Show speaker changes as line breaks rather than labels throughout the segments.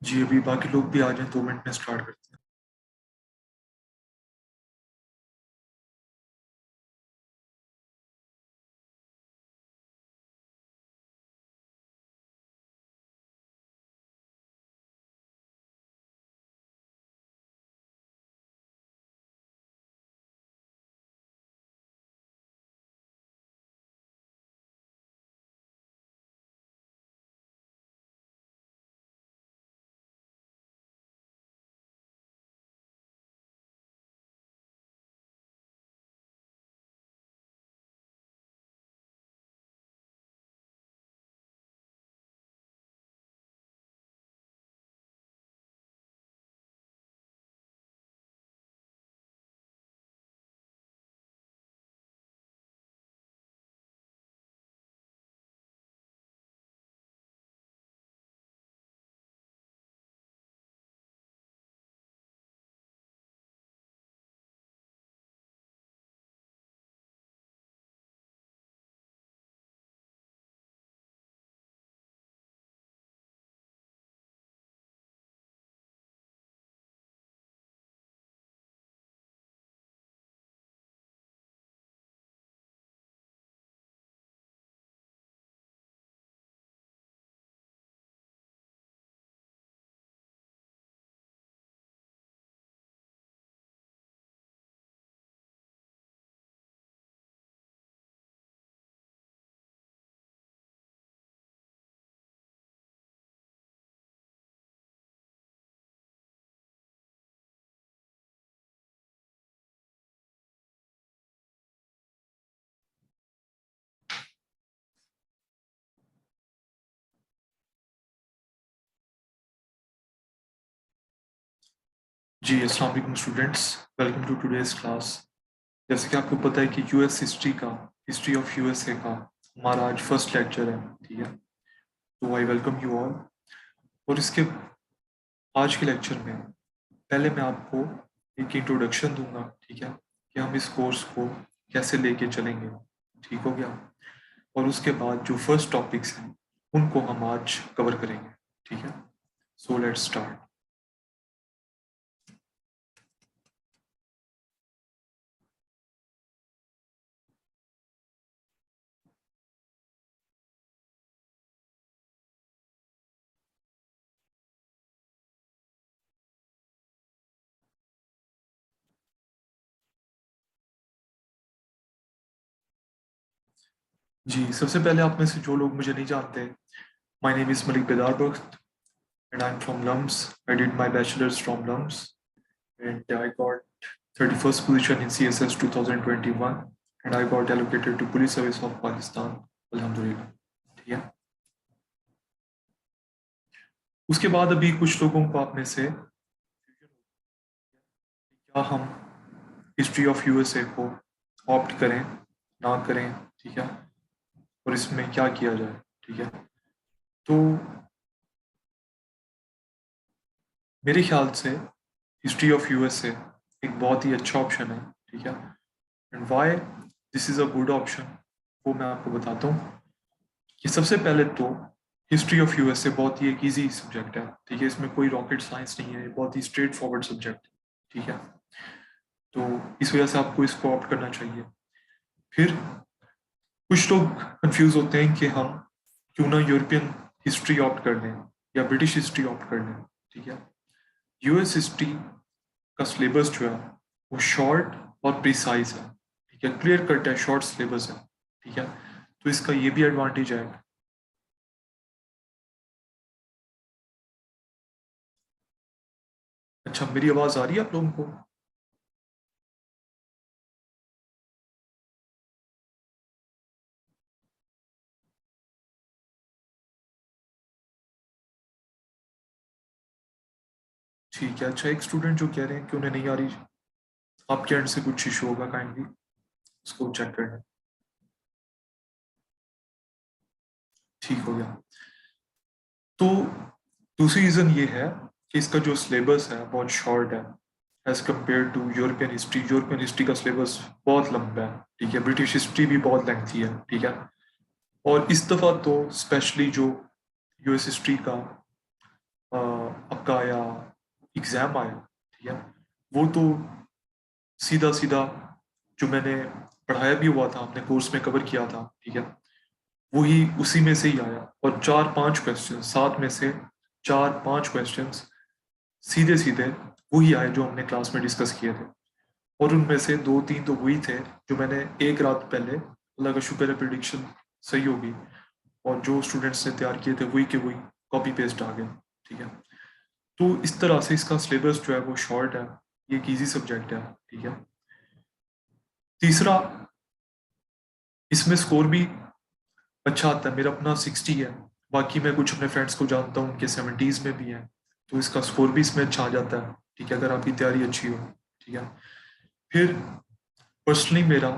जी अभी बाकी लोग भी आ जाएं 2 मिनट में स्टार्ट करते हैं। जी अस्सलाम वालेकुम students, welcome to today's class. जैसे कि आपको पता है कि यूएस हिस्ट्री का, हिस्ट्री ऑफ यूएसए का हमारा आज फर्स्ट लेक्चर है। ठीक है, तो आई वेलकम यू ऑल। और इसके आज के लेक्चर में पहले मैं आपको एक इंट्रोडक्शन दूंगा, ठीक है, कि हम इस कोर्स को कैसे लेके चलेंगे। ठीक हो गया। और उसके बाद जो फर्स्ट टॉपिक्स हैं उनको हम आज कवर करेंगे। ठीक है, सो लेट्स स्टार्ट। जी सबसे पहले आप में से जो लोग मुझे नहीं जानते, माय नेम इज मलिक बेदार बख्त and I'm from LUMS. I did my bachelor's from LUMS and I got 31st position in CSS 2021 and I got allocated to Police Service of Pakistan. Alhamdulillah. ठीक है। उसके बाद अभी कुछ लोगों को आप में से क्या हम हिस्ट्री ऑफ यूएसए को ऑप्ट करें ना करें, ठीक है, और इसमें क्या किया जाए। ठीक है, तो मेरे ख्याल से हिस्ट्री ऑफ यूएसए एक बहुत ही अच्छा ऑप्शन है। ठीक है, and why this is a good option वो मैं आपको बताता हूँ। कि सबसे पहले तो हिस्ट्री ऑफ यूएसए बहुत ही एक इजी सब्जेक्ट है। ठीक है, इसमें कोई रॉकेट साइंस नहीं है, बहुत ही स्ट्रेट फॉरवर्ड सब्जेक्ट। ठीक है, तो इस वजह से आपको इसको ऑप्ट करना चाहिए। फिर कुछ लोग कंफ्यूज होते हैं कि हम क्यों ना यूरोपियन हिस्ट्री ऑप्ट कर लें या ब्रिटिश हिस्ट्री ऑप्ट कर लें। ठीक है, यूएस हिस्ट्री का सिलेबस जो है वो शॉर्ट और प्रिसाइज है। ठीक है, क्लियर कट है, शॉर्ट सिलेबस है। ठीक है, तो इसका ये भी एडवांटेज है। अच्छा, मेरी आवाज़ आ रही है आप लोगों को? ठीक है। अच्छा, एक स्टूडेंट जो कह रहे हैं कि उन्हें नहीं आ रही, आपके एंड से कुछ इशू होगा, काइंडली उसको चेक करना। ठीक हो गया। तो दूसरी रीज़न ये है कि इसका जो सिलेबस है बहुत शॉर्ट है as compare to European history. European history का सिलेबस बहुत लंबा है। ठीक है, ब्रिटिश हिस्ट्री भी बहुत लेंथी है। ठीक है, और इस दफ़ा तो स्पेशली जो यूएस हिस्ट्री का एग्जाम आया, ठीक है, वो तो सीधा सीधा जो मैंने पढ़ाया भी हुआ था, अपने कोर्स में कवर किया था, ठीक है, वही उसी में से ही आया। और 4-5 क्वेश्चन, 7 में से 4-5 क्वेश्चन सीधे सीधे वही आए जो हमने क्लास में डिस्कस किए थे। और उनमें से 2-3 तो वही थे जो मैंने एक रात पहले, अल्लाह का शुक्र है, प्रिडिक्शन सही होगी, और जो स्टूडेंट्स ने तैयार किए थे वही के वही कॉपी पेस्ट आ गए, ठीक है। तो इस तरह से इसका सिलेबस जो है वो शॉर्ट है, ये एक ईजी सब्जेक्ट है, ठीक है। तीसरा, इसमें स्कोर भी अच्छा आता है। मेरा अपना 60 है, बाकी मैं कुछ अपने फ्रेंड्स को जानता हूँ उनके 70s में भी है, तो इसका स्कोर भी इसमें अच्छा आ जाता है, ठीक है, अगर आपकी तैयारी अच्छी हो, ठीक है। फिर पर्सनली मेरा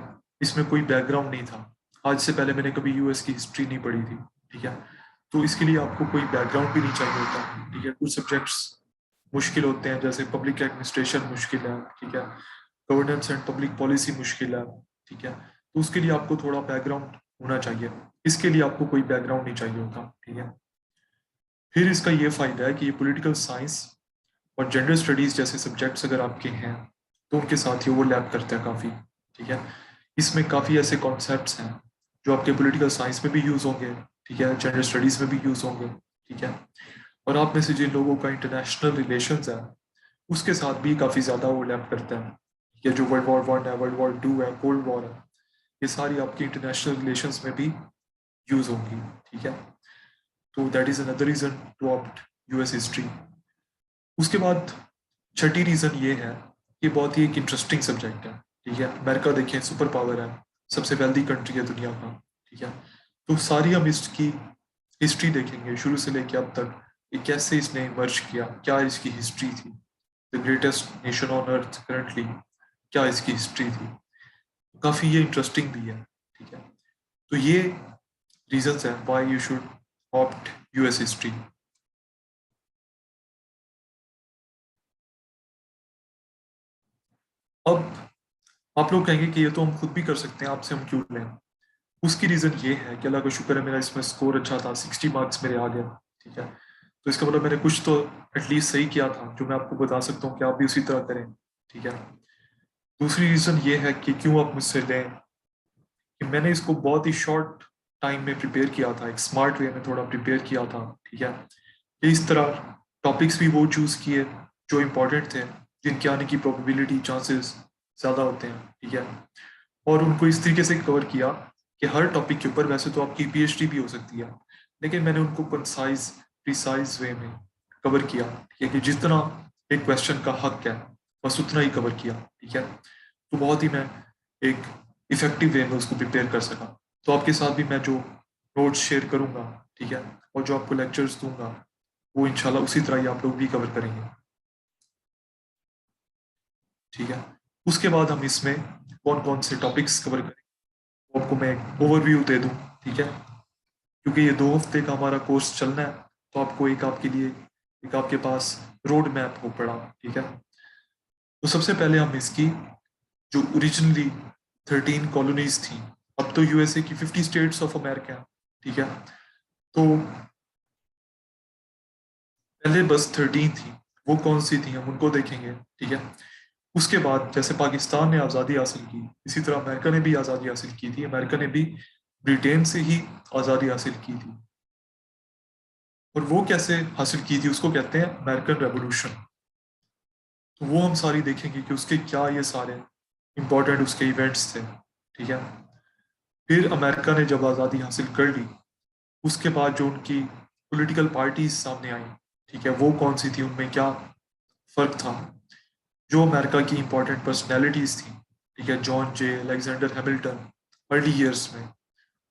इसमें कोई बैकग्राउंड नहीं था, आज से पहले मैंने कभी यूएस की हिस्ट्री नहीं पढ़ी थी, ठीक है। तो इसके लिए आपको कोई बैकग्राउंड भी नहीं चाहिए होता, ठीक है। कुछ सब्जेक्ट्स मुश्किल होते हैं, जैसे पब्लिक एडमिनिस्ट्रेशन मुश्किल है, ठीक है, गवर्नेंस एंड पब्लिक पॉलिसी मुश्किल है, ठीक है। तो उसके लिए आपको थोड़ा बैकग्राउंड होना चाहिए, इसके लिए आपको कोई बैकग्राउंड नहीं चाहिए होता, ठीक है। फिर इसका ये फायदा है कि ये पॉलिटिकल साइंस और जेंडर स्टडीज जैसे सब्जेक्ट्स अगर आपके हैं तो उनके साथ ही ओवरलैप करते हैं काफ़ी, ठीक है। इसमें काफ़ी ऐसे कॉन्सेप्ट्स हैं जो आपके पॉलिटिकल साइंस में भी यूज़ होंगे, ठीक है, जेंडर स्टडीज में भी यूज़ होंगे, ठीक है। और आप में से जिन लोगों का इंटरनेशनल रिलेशंस है उसके साथ भी काफ़ी ज़्यादा ओवरलैप करते हैं, ये जो वर्ल्ड वॉर 1 है, वर्ल्ड वॉर 2 है, कोल्ड वॉर है, ये सारी आपकी इंटरनेशनल रिलेशंस में भी यूज़ होंगी, ठीक है। तो that is another reason to opt US history. उसके बाद छठी रीज़न ये है कि बहुत ही एक इंटरेस्टिंग सब्जेक्ट है, ठीक है। अमेरिका देखें, सुपर पावर है, सबसे वेल्दी कंट्री है दुनिया का, ठीक है। तो सारी हम इसकी हिस्ट्री देखेंगे शुरू से लेकर अब तक, कि कैसे इसने इमर्ज किया, क्या इसकी हिस्ट्री थी, the greatest nation on earth currently, क्या इसकी हिस्ट्री थी। काफ़ी ये इंटरेस्टिंग भी है, ठीक है। तो ये रीजंस हैं why you should opt US history. अब आप लोग कहेंगे कि ये तो हम खुद भी कर सकते हैं, आपसे हम क्यों लें। उसकी रीज़न ये है कि अल्लाह का शुक्र है, मेरा इसमें स्कोर अच्छा था, 60 मार्क्स मेरे आ गए, ठीक है। तो इसका मतलब मैंने कुछ तो एटलीस्ट सही किया था, जो मैं आपको बता सकता हूँ कि आप भी उसी तरह करें, ठीक है। दूसरी रीज़न ये है कि क्यों आप मुझसे लें, कि मैंने इसको बहुत ही शॉर्ट टाइम में प्रिपेयर किया था, एक स्मार्ट वे में थोड़ा प्रिपेयर किया था, ठीक है। कि इस तरह टॉपिक्स भी वो चूज़ किए जो इम्पोर्टेंट थे, जिनके आने की प्रोबेबिलिटी चांसेस ज़्यादा होते हैं, ठीक है। और उनको इस तरीके से कवर किया कि हर टॉपिक के ऊपर वैसे तो आपकी पीएचडी भी हो सकती है, लेकिन मैंने उनको कंसाइज प्रिसाइज वे में कवर किया, ठीक है, कि जितना एक क्वेश्चन का हक है बस उतना ही कवर किया, ठीक है। तो बहुत ही मैं एक इफेक्टिव वे में उसको प्रिपेयर कर सका। तो आपके साथ भी मैं जो नोट्स शेयर करूंगा, ठीक है, और जो आपको लेक्चर्स दूंगा, वो इंशाल्लाह उसी तरह ही आप लोग भी कवर करेंगे, ठीक है। उसके बाद हम इसमें कौन कौन से टॉपिक्स कवर करेंगे वो आपको मैं एक ओवरव्यू दे दूं, ठीक है। क्योंकि ये 2 हफ्ते का हमारा कोर्स चलना है, तो आपको एक आपके लिए एक आपके पास रोड मैप हो पड़ा, ठीक है। तो सबसे पहले हम इसकी जो ओरिजिनली 13 कॉलोनीज थी, अब तो यूएसए की 50 स्टेट्स ऑफ अमेरिका है, ठीक है। तो पहले बस 13 थी, वो कौन सी थी हम उनको देखेंगे, ठीक है। उसके बाद जैसे पाकिस्तान ने आज़ादी हासिल की, इसी तरह अमेरिका ने भी आज़ादी हासिल की थी। अमेरिका ने भी ब्रिटेन से ही आज़ादी हासिल की थी, और वो कैसे हासिल की थी उसको कहते हैं अमेरिकन रेवोल्यूशन। तो वो हम सारी देखेंगे कि उसके क्या ये सारे इंपॉर्टेंट उसके इवेंट्स थे, ठीक है। फिर अमेरिका ने जब आज़ादी हासिल कर ली, उसके बाद जो उनकी पॉलिटिकल पार्टीज सामने आई, ठीक है, वो कौन सी थी, उनमें क्या फ़र्क था। जो अमेरिका की इंपॉर्टेंट पर्सनैलिटीज़ थी, ठीक है, जॉन जे, अलेक्जेंडर हैमिल्टन, अर्ली ईयर्स में,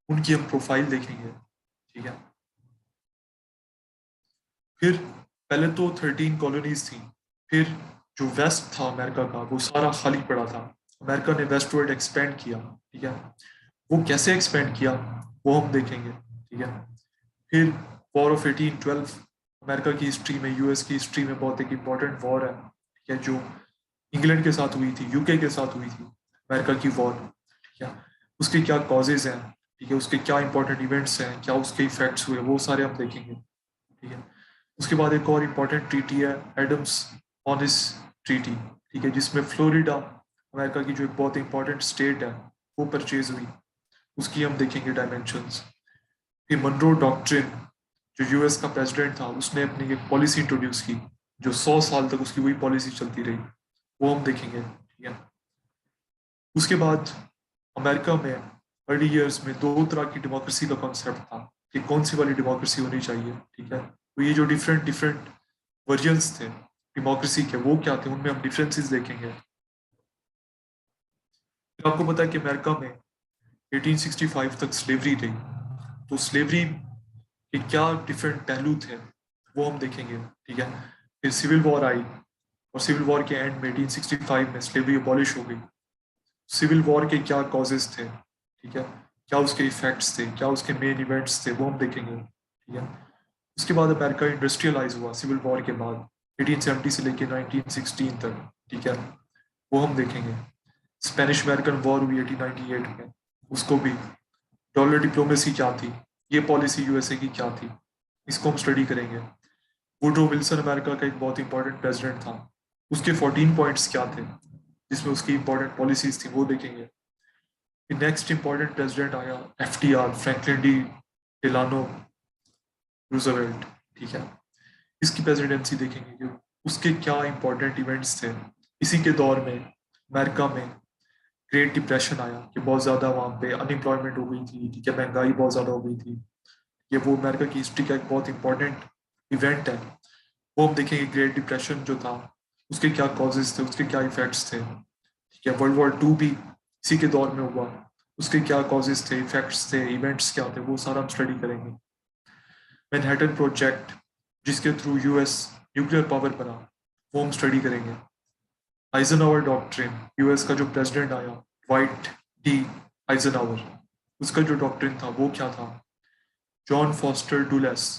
उनकी हम प्रोफाइल देखेंगे, ठीक है। फिर पहले तो 13 कॉलोनीज थी, फिर जो वेस्ट था अमेरिका का वो सारा खाली पड़ा था, अमेरिका ने वेस्टवर्ड एक्सपेंड किया, ठीक है। वो कैसे एक्सपेंड किया वो हम देखेंगे, ठीक है। फिर वॉर ऑफ 1812 अमेरिका की हिस्ट्री में, यूएस की हिस्ट्री में बहुत एक इम्पॉर्टेंट वॉर है, ठीक है, जो इंग्लैंड के साथ हुई थी, यूके के साथ हुई थी, अमेरिका की वॉर, ठीक है। उसके क्या कॉजेज हैं, ठीक है, उसके क्या इंपॉर्टेंट इवेंट्स हैं, क्या उसके इफेक्ट्स हुए, वो सारे हम देखेंगे, ठीक है। उसके बाद एक और इम्पॉर्टेंट ट्रीटी है एडम्स ऑन इस ट्रीटी, ठीक है, जिसमें फ्लोरिडा अमेरिका की जो एक बहुत इंपॉर्टेंट स्टेट है वो परचेज हुई, उसकी हम देखेंगे डायमेंशंस। फिर मनरो डॉक्ट्रिन, जो यूएस का प्रेसिडेंट था उसने अपनी एक पॉलिसी इंट्रोड्यूस की, जो 100 साल तक उसकी वही पॉलिसी चलती रही, वो हम देखेंगे, ठीक है। उसके बाद अमेरिका में अर्ली ईयर्स में दो तरह की डेमोक्रेसी का कॉन्सेप्ट था कि कौन सी वाली डेमोक्रेसी होनी चाहिए, ठीक है। तो ये जो डिफरेंट डिफरेंट वर्जन्स थे डेमोक्रेसी के, वो क्या थे, उनमें हम डिफरेंसेस देखेंगे। फिर आपको पता है कि अमेरिका में 1865 तक स्लेवरी रही, तो स्लेवरी के क्या डिफरेंट पहलू थे वो हम देखेंगे, ठीक है। फिर सिविल वॉर आई, और सिविल वॉर के एंड में 1865 में स्लेवरी अबॉलिश हो गई। सिविल वॉर के क्या कॉजेज थे, ठीक है, क्या उसके इफेक्ट्स थे, क्या उसके मेन इवेंट्स थे, वो हम देखेंगे, ठीक है। उसके बाद अमेरिका इंडस्ट्रियलाइज हुआ सिविल वॉर के बाद, 1870 से लेकर 1916 तक, ठीक है, वो हम देखेंगे। स्पेनिश अमेरिकन वॉर हुई 1898 में, उसको भी। डॉलर डिप्लोमेसी क्या थी, ये पॉलिसी यूएसए की क्या थी, इसको हम स्टडी करेंगे। वुडरो विल्सन अमेरिका का एक बहुत इंपॉर्टेंट प्रेसिडेंट था, उसके 14 पॉइंट्स क्या थे जिसमें उसकी इंपॉर्टेंट पॉलिसीज थी, वो देखेंगे। फिर नेक्स्ट इंपॉर्टेंट प्रेसिडेंट आया FTR, Franklin D Delano Roosevelt, ठीक है। इसकी प्रेसिडेंसी देखेंगे कि उसके क्या इंपॉर्टेंट इवेंट्स थे। इसी के दौर में अमेरिका में ग्रेट डिप्रेशन आया कि बहुत ज़्यादा वहाँ पे अनएम्प्लॉयमेंट हो गई थी, ठीक है, महंगाई बहुत ज़्यादा हो गई थी। ये वो अमेरिका की हिस्ट्री का एक बहुत इंपॉर्टेंट इवेंट है, वो हम देखेंगे। ग्रेट डिप्रेशन जो था उसके क्या कॉजेज थे, उसके क्या इफेक्ट्स थे, ठीक है। वर्ल्ड वॉर 2 भी इसी के दौर में हुआ, उसके क्या कॉजेज थे, इफेक्ट्स थे, इवेंट्स क्या थे, वो सारा हम स्टडी करेंगे। मैनहट्टन प्रोजेक्ट, जिसके थ्रू यूएस न्यूक्लियर पावर बना, वो हम स्टडी करेंगे। आइजनहावर डॉक्ट्रिन, यूएस का जो प्रेसिडेंट आया वाइट डी आइजनहावर, उसका जो डॉक्ट्रिन था वो क्या था। जॉन फॉस्टर डुलेस,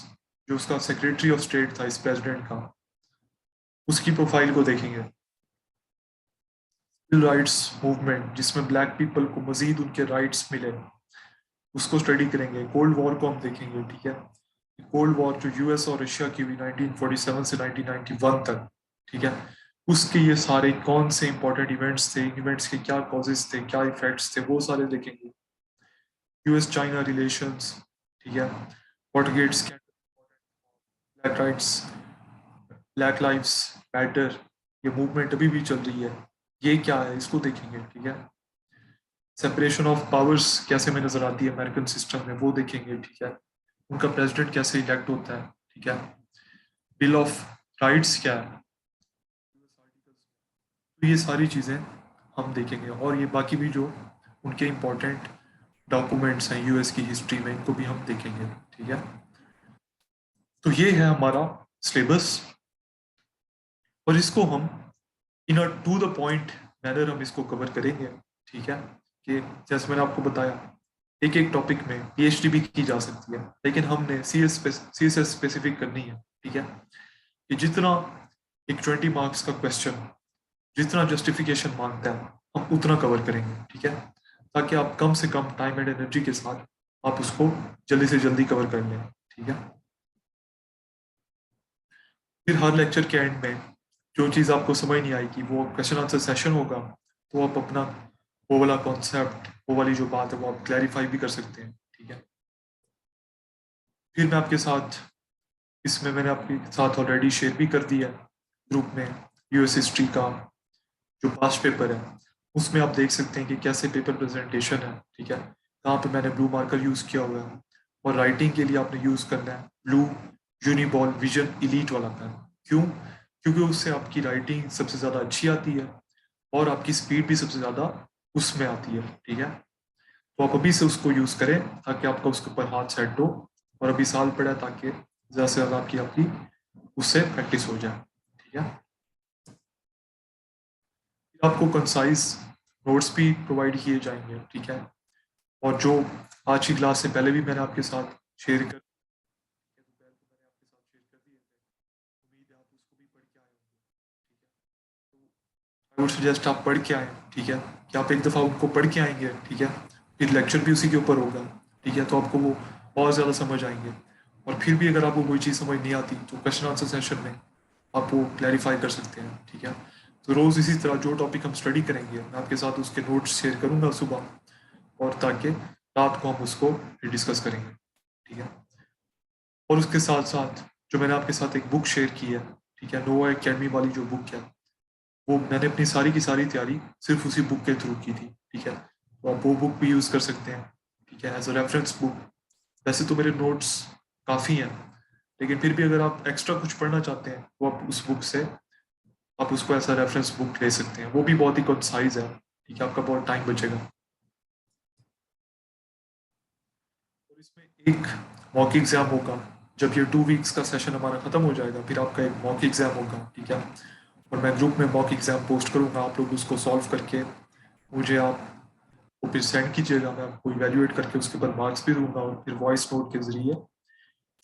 जो उसका सेक्रेटरी ऑफ स्टेट था इस प्रेसिडेंट का, उसकी प्रोफाइल को देखेंगे। सिविल राइट्स मूवमेंट, जिसमें ब्लैक पीपल को मजीद उनके राइट्स मिले, उसको स्टडी करेंगे। कोल्ड वॉर को हम देखेंगे, ठीक है। कोल्ड वॉर जो यूएस और रशिया की हुई 1947 से 1991 तक, ठीक है, उसके ये सारे कौन से इंपॉर्टेंट इवेंट्स थे, इवेंट्स के क्या कॉजेज थे, क्या इफेक्ट्स थे, वो सारे देखेंगे। यूएस चाइना रिलेशंस, ठीक है, Watergate scandal, black rights, black lives matter, ये मूवमेंट अभी भी चल रही है, ये क्या है, इसको देखेंगे, ठीक है। सेपरेशन ऑफ पावर्स कैसे में नजर आती है अमेरिकन सिस्टम में, वो देखेंगे, ठीक है। उनका प्रेसिडेंट कैसे इलेक्ट होता है, ठीक है। बिल ऑफ राइट्स क्या है, तो ये सारी चीज़ें हम देखेंगे। और ये बाकी भी जो उनके इम्पोर्टेंट डॉक्यूमेंट्स हैं यूएस की हिस्ट्री में, इनको भी हम देखेंगे, ठीक है। तो ये है हमारा सिलेबस, और इसको हम इन अ टू द पॉइंट मैनर हम इसको कवर करेंगे, ठीक है। कि जैसे मैंने आपको बताया, एक एक टॉपिक में पीएचडी भी की जा सकती है, लेकिन हमने सी एस एस स्पेसिफिक करनी है, ठीक है। कि जितना एक 20 मार्क्स का क्वेश्चन जितना जस्टिफिकेशन मांगता है हम उतना कवर करेंगे, ठीक है, ताकि आप कम से कम टाइम एंड एनर्जी के साथ आप उसको जल्दी से जल्दी कवर कर लें, ठीक है। फिर हर लेक्चर के एंड में जो चीज़ आपको समझ नहीं आएगी, वो क्वेश्चन आंसर सेशन होगा, तो आप अपना वो वाला कॉन्सेप्ट, वो वाली जो बात है, वो आप क्लैरिफाई भी कर सकते हैं, ठीक है। फिर मैं आपके साथ, इसमें मैंने आपके साथ ऑलरेडी शेयर भी कर दिया ग्रुप में यूएस हिस्ट्री का जो पास्ट पेपर है, उसमें आप देख सकते हैं कि कैसे पेपर प्रेजेंटेशन है, ठीक है। कहाँ पे मैंने ब्लू मार्कर यूज़ किया हुआ है, और राइटिंग के लिए आपने यूज़ करना है ब्लू यूनिबॉल विजन इलीट वाला पेन। क्यों? क्योंकि उससे आपकी राइटिंग सबसे ज़्यादा अच्छी आती है, और आपकी स्पीड भी सबसे ज़्यादा उसमें आती है, ठीक है। तो आप अभी से उसको यूज़ करें ताकि आपका उसके ऊपर हाथ सेट हो, और अभी साल पड़ा है ताकि ज़्यादा से ज़्यादा आपकी आपकी उससे प्रैक्टिस हो जाए, ठीक है। आपको कंसाइज नोट्स भी प्रोवाइड किए जाएंगे, ठीक है। और जो आज की क्लास से पहले भी मैंने आपके साथ शेयर कर, दोपहर को मैंने आपके साथ शेयर कर दिए थे, उम्मीद है आप उसको भी पढ़ के आए होंगे, ठीक है। तो आई वुड सजेस्ट आप पढ़ के आए, ठीक है, कि आप एक दफ़ा उनको पढ़ के आएंगे, ठीक है। फिर लेक्चर भी उसी के ऊपर होगा, ठीक है, तो आपको वो और ज़्यादा समझ आएंगे। और फिर भी अगर आपको कोई चीज़ समझ नहीं आती तो क्वेश्चन आंसर सेशन में आप वो क्लैरिफाई कर सकते हैं, ठीक है। तो रोज़ इसी तरह जो टॉपिक हम स्टडी करेंगे मैं आपके साथ उसके नोट्स शेयर करूंगा सुबह, और ताकि रात को हम उसको डिस्कस करेंगे, ठीक है। और उसके साथ साथ जो मैंने आपके साथ एक बुक शेयर की है, ठीक है, नोवा एकेडमी वाली जो बुक है, वो मैंने अपनी सारी की सारी तैयारी सिर्फ उसी बुक के थ्रू की थी, ठीक है। तो आप वो बुक भी यूज़ कर सकते हैं, ठीक है, एज अ रेफरेंस बुक। वैसे तो मेरे नोट्स काफ़ी हैं, लेकिन फिर भी अगर आप एक्स्ट्रा कुछ पढ़ना चाहते हैं तो आप उस बुक से आप उसको ऐसा रेफरेंस बुक ले सकते हैं। वो भी बहुत ही कंसाइज है, ठीक है, आपका बहुत टाइम बचेगा। और इसमें एक मॉक एग्जाम होगा, जब ये 2 वीक्स का सेशन हमारा खत्म हो जाएगा फिर आपका एक मॉक एग्जाम होगा, ठीक है। और मैं ग्रुप में मॉक एग्जाम पोस्ट करूंगा, आप लोग उसको सॉल्व करके मुझे आप वो फिर सेंड कीजिएगा, मैं आपको इवेल्युएट करके उसके ऊपर मार्क्स भी दूंगा, और फिर वॉइस नोट के जरिए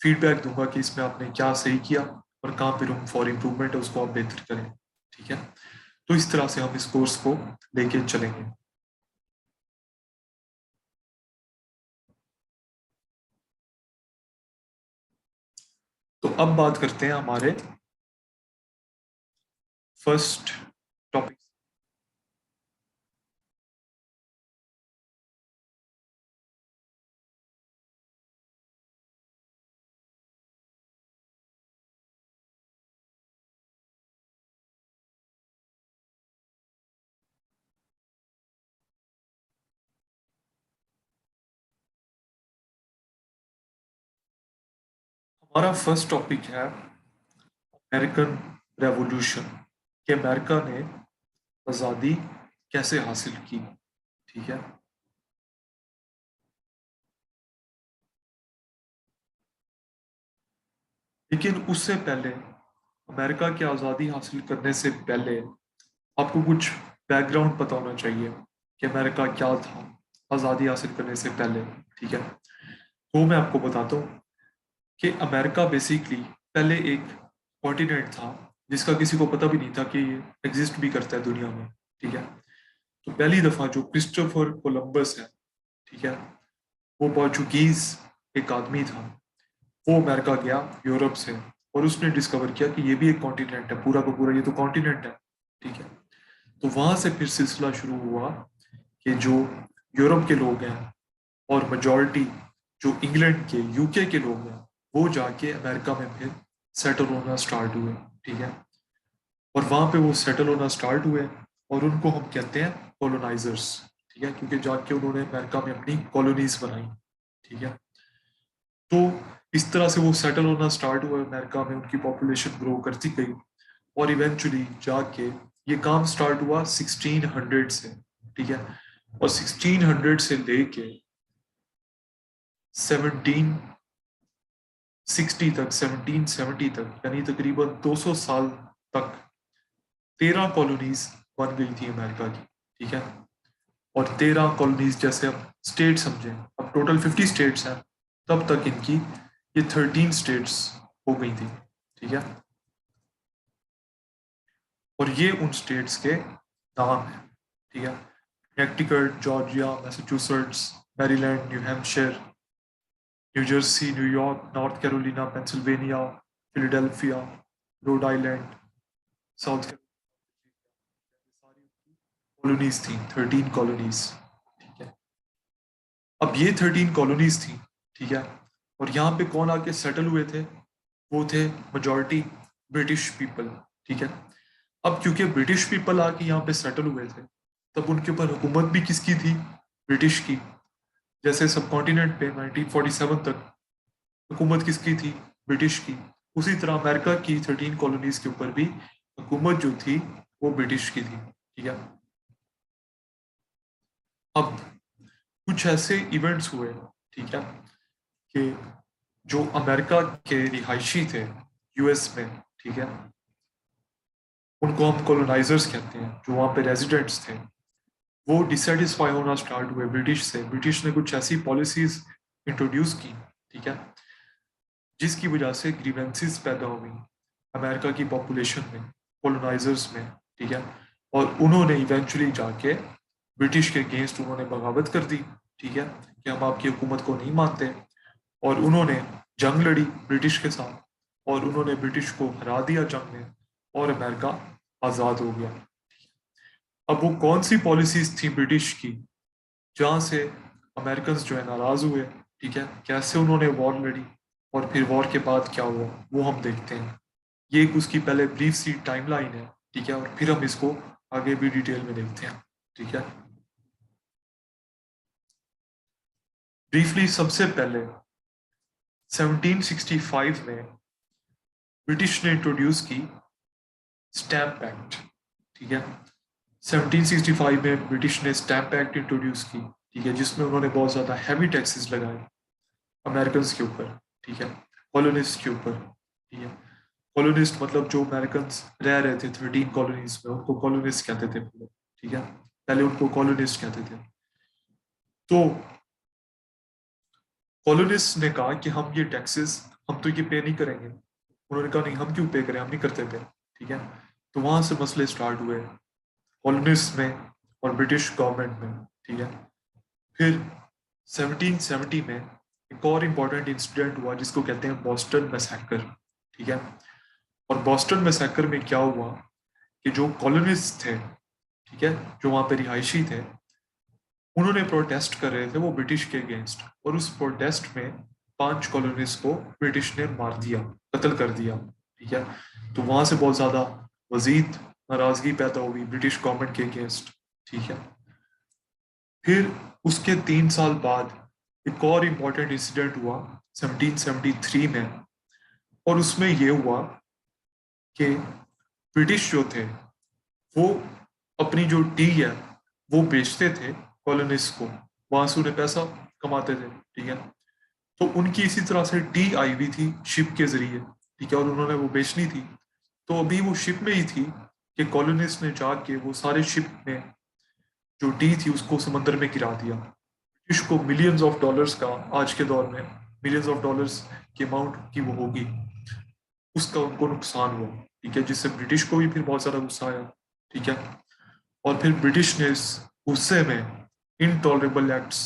फीडबैक दूंगा कि इसमें आपने क्या सही किया और कहाँ पे रूम फॉर इम्प्रूवमेंट है उसको आप बेहतर करें, ठीक है। तो इस तरह से हम इस कोर्स को लेके चलेंगे। तो अब बात करते हैं हमारे फर्स्ट टॉपिक। हमारा फर्स्ट टॉपिक है अमेरिकन रेवोल्यूशन, कि अमेरिका ने आज़ादी कैसे हासिल की, ठीक है। लेकिन उससे पहले, अमेरिका की आज़ादी हासिल करने से पहले आपको कुछ बैकग्राउंड पता होना चाहिए कि अमेरिका क्या था आज़ादी हासिल करने से पहले, ठीक है। तो मैं आपको बताता हूँ कि अमेरिका बेसिकली पहले एक कॉन्टिनेंट था जिसका किसी को पता भी नहीं था कि ये एग्जिस्ट भी करता है दुनिया में, ठीक है। तो पहली दफ़ा जो क्रिस्टोफर कोलंबस है, ठीक है, वो पोर्चुगीज एक आदमी था, वो अमेरिका गया यूरोप से, और उसने डिस्कवर किया कि ये भी एक कॉन्टिनेंट है, पूरा का पूरा ये तो कॉन्टिनेंट है, ठीक है। तो वहां से फिर सिलसिला शुरू हुआ कि जो यूरोप के लोग हैं और मेजॉरिटी जो इंग्लैंड के यूके के लोग हैं वो जाके अमेरिका में फिर सेटल होना स्टार्ट हुए, ठीक है। और वहां पे वो सेटल होना स्टार्ट हुए, और उनको हम कहते हैं कॉलोनाइजर्स, ठीक है, क्योंकि जाके उन्होंने अमेरिका में अपनी कॉलोनीज बनाई, ठीक है। तो इस तरह से वो सेटल होना स्टार्ट हुआ अमेरिका में, उनकी पॉपुलेशन ग्रो करती गई, और इवेंचुअली जाके ये काम स्टार्ट हुआ 1600 से, ठीक है। और 1600 से लेके 1760 तक, 1770 तक, यानी तकरीबन 200 साल तक 13 कॉलोनीज बन गई थी अमेरिका की, ठीक है। और 13 कॉलोनीज जैसे अब स्टेट समझें, अब टोटल 50 स्टेट्स हैं, तब तक इनकी ये 13 स्टेट्स हो गई थी, ठीक है। और ये उन स्टेट्स के नाम हैं, ठीक है। Connecticut, Georgia, Massachusetts, Maryland, new Hampshire, new Jersey, New York, north Carolina, Pennsylvania, Philadelphia, Rhode Island, south colonies थी, 13 कॉलोनीज, ठीक है। अब ये 13 कॉलोनीज थी, ठीक है। और यहाँ पे कौन आके सेटल हुए थे? वो थे मेजॉरिटी ब्रिटिश पीपल, ठीक है। अब क्योंकि ब्रिटिश पीपल आके यहाँ पे सेटल हुए थे, तब उनके ऊपर हुकूमत भी किसकी थी? ब्रिटिश की। जैसे सब कॉन्टिनेंट पे 1947 तक हुकूमत किसकी थी? ब्रिटिश की। उसी तरह अमेरिका की 13 कॉलोनीज के ऊपर भी हुकूमत जो थी वो ब्रिटिश की थी, ठीक है। अब कुछ ऐसे इवेंट्स हुए, ठीक है, कि जो अमेरिका के रिहायशी थे यूएस में, ठीक है, उनको हम कॉलोनाइजर्स कहते हैं, जो वहाँ पे रेजिडेंट्स थे, वो डिससेटिस्फाई होना स्टार्ट हुए ब्रिटिश से। ब्रिटिश ने कुछ ऐसी पॉलिसीज इंट्रोड्यूस की, ठीक है, जिसकी वजह से ग्रीवेंसेस पैदा हुई अमेरिका की पॉपुलेशन में, कॉलोनाइजर्स में, ठीक है। और उन्होंने इवेंचुअली जाके ब्रिटिश के अगेंस्ट उन्होंने बगावत कर दी, ठीक है, कि हम आपकी हुकूमत को नहीं मानते। और उन्होंने जंग लड़ी ब्रिटिश के साथ, और उन्होंने ब्रिटिश को हरा दिया जंग में और अमेरिका आज़ाद हो गया। अब वो कौन सी पॉलिसीज थी ब्रिटिश की जहां से अमेरिकन जो है नाराज हुए, ठीक है, कैसे उन्होंने वॉर लड़ी और फिर वॉर के बाद क्या हुआ वो हम देखते हैं। ये एक उसकी पहले ब्रीफ सी टाइमलाइन है, ठीक है, और फिर हम इसको आगे भी डिटेल में देखते हैं, ठीक है। ब्रीफली सबसे पहले 1765 में ब्रिटिश ने इंट्रोड्यूस की स्टैम्प एक्ट, ठीक है। 1765 में ब्रिटिश ने स्टैम्प एक्ट इंट्रोड्यूस की, ठीक है, जिसमें उन्होंने बहुत ज्यादा हैवी टैक्सेस लगाए अमेरिकन के ऊपर, ठीक है, कॉलोनिस्ट के ऊपर, ठीक है। कॉलोनिस्ट मतलब जो अमेरिकन रह रहे थे 13 कॉलोनीज में, उनको कॉलोनिस्ट कहते थे पहले, ठीक है, पहले उनको कॉलोनिस्ट कहते थे। तो कॉलोनिस्ट ने कहा कि हम ये टैक्सेस हम तो ये पे नहीं करेंगे। उन्होंने कहा नहीं, हम क्यों पे करें, हम नहीं करते पे, ठीक है। तो वहां से मसले स्टार्ट हुए कॉलोनिस्ट में और ब्रिटिश गवर्नमेंट में, ठीक है। फिर 1770 में एक और इम्पोर्टेंट इंसिडेंट हुआ जिसको कहते हैं बॉस्टन मैसेकर, ठीक है। और बॉस्टन मैसेकर में क्या हुआ कि जो कॉलोनिस्ट थे, ठीक है, जो वहां पे रिहायशी थे, उन्होंने प्रोटेस्ट कर रहे थे वो ब्रिटिश के अगेंस्ट, और उस प्रोटेस्ट में 5 कॉलोनिस्ट को ब्रिटिश ने मार दिया, कत्ल कर दिया, ठीक है। तो वहां से बहुत ज्यादा मजीद नाराजगी पैदा हुई ब्रिटिश गवर्नमेंट के अगेंस्ट, ठीक है। फिर उसके 3 साल बाद एक और इम्पोर्टेंट इंसिडेंट हुआ 1773 में, और उसमें यह हुआ कि ब्रिटिश जो थे वो अपनी जो टी है वो बेचते थे कॉलोनिस्ट को, वहां से उन्हें पैसा कमाते थे, ठीक है। तो उनकी इसी तरह से टी आई हुई थी शिप के जरिए, ठीक है, और उन्होंने वो बेचनी थी। तो अभी वो शिप में ही थी कि कॉलोनिस्ट ने जाके वो सारे शिप में जो टी थी उसको समंदर में गिरा दिया। ब्रिटिश को मिलियंस ऑफ डॉलर्स का, आज के दौर में मिलियंस ऑफ डॉलर्स की अमाउंट की वो होगी, उसका उनको नुकसान हुआ, ठीक है, जिससे ब्रिटिश को भी फिर बहुत ज्यादा गुस्सा आया, ठीक है। और फिर ब्रिटिश ने इस गुस्से में इनटॉलरेबल एक्ट्स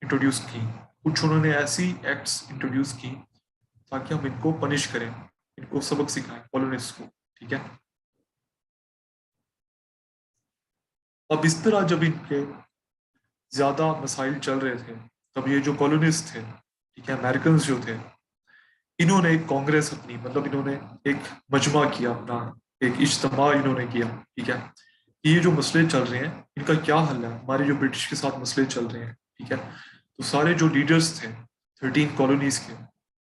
इंट्रोड्यूस की, कुछ उन्होंने ऐसी एक्ट्स इंट्रोड्यूस की ताकि हम इनको पनिश करें, इनको सबक सिखाएं कॉलोनिस्ट को, ठीक है। अब इस तरह जब इनके ज्यादा मसाइल चल रहे थे, तब ये जो कॉलोनिस्ट थे, ठीक है, अमेरिकन जो थे, इन्होंने एक कांग्रेस अपनी, मतलब इन्होंने एक मजमा किया अपना, एक इज्तिमा इन्होंने किया, ठीक है, कि ये जो मसले चल रहे हैं इनका क्या हल है, हमारे जो ब्रिटिश के साथ मसले चल रहे हैं, ठीक है। तो सारे जो लीडर्स थे 13 कॉलोनीज के,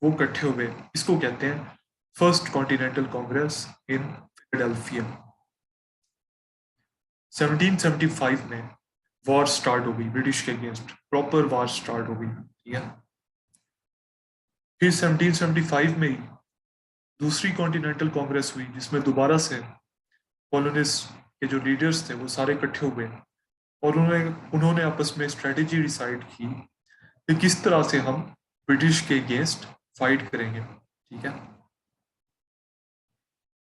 वो इकट्ठे हुए, इसको कहते हैं first continental Congress in Philadelphia. 1775 में वॉर स्टार्ट हो गई ब्रिटिश के अगेंस्ट, प्रॉपर वॉर स्टार्ट हो गई, ठीक है। फिर 1775 में ही दूसरी कॉन्टिनेंटल कांग्रेस हुई जिसमें दोबारा से कॉलोनिस्ट के जो लीडर्स थे वो सारे इकट्ठे हुए, और उन्होंने उन्होंने आपस में स्ट्रेटेजी डिसाइड की कि किस तरह से हम ब्रिटिश के अगेंस्ट फाइट करेंगे, ठीक है।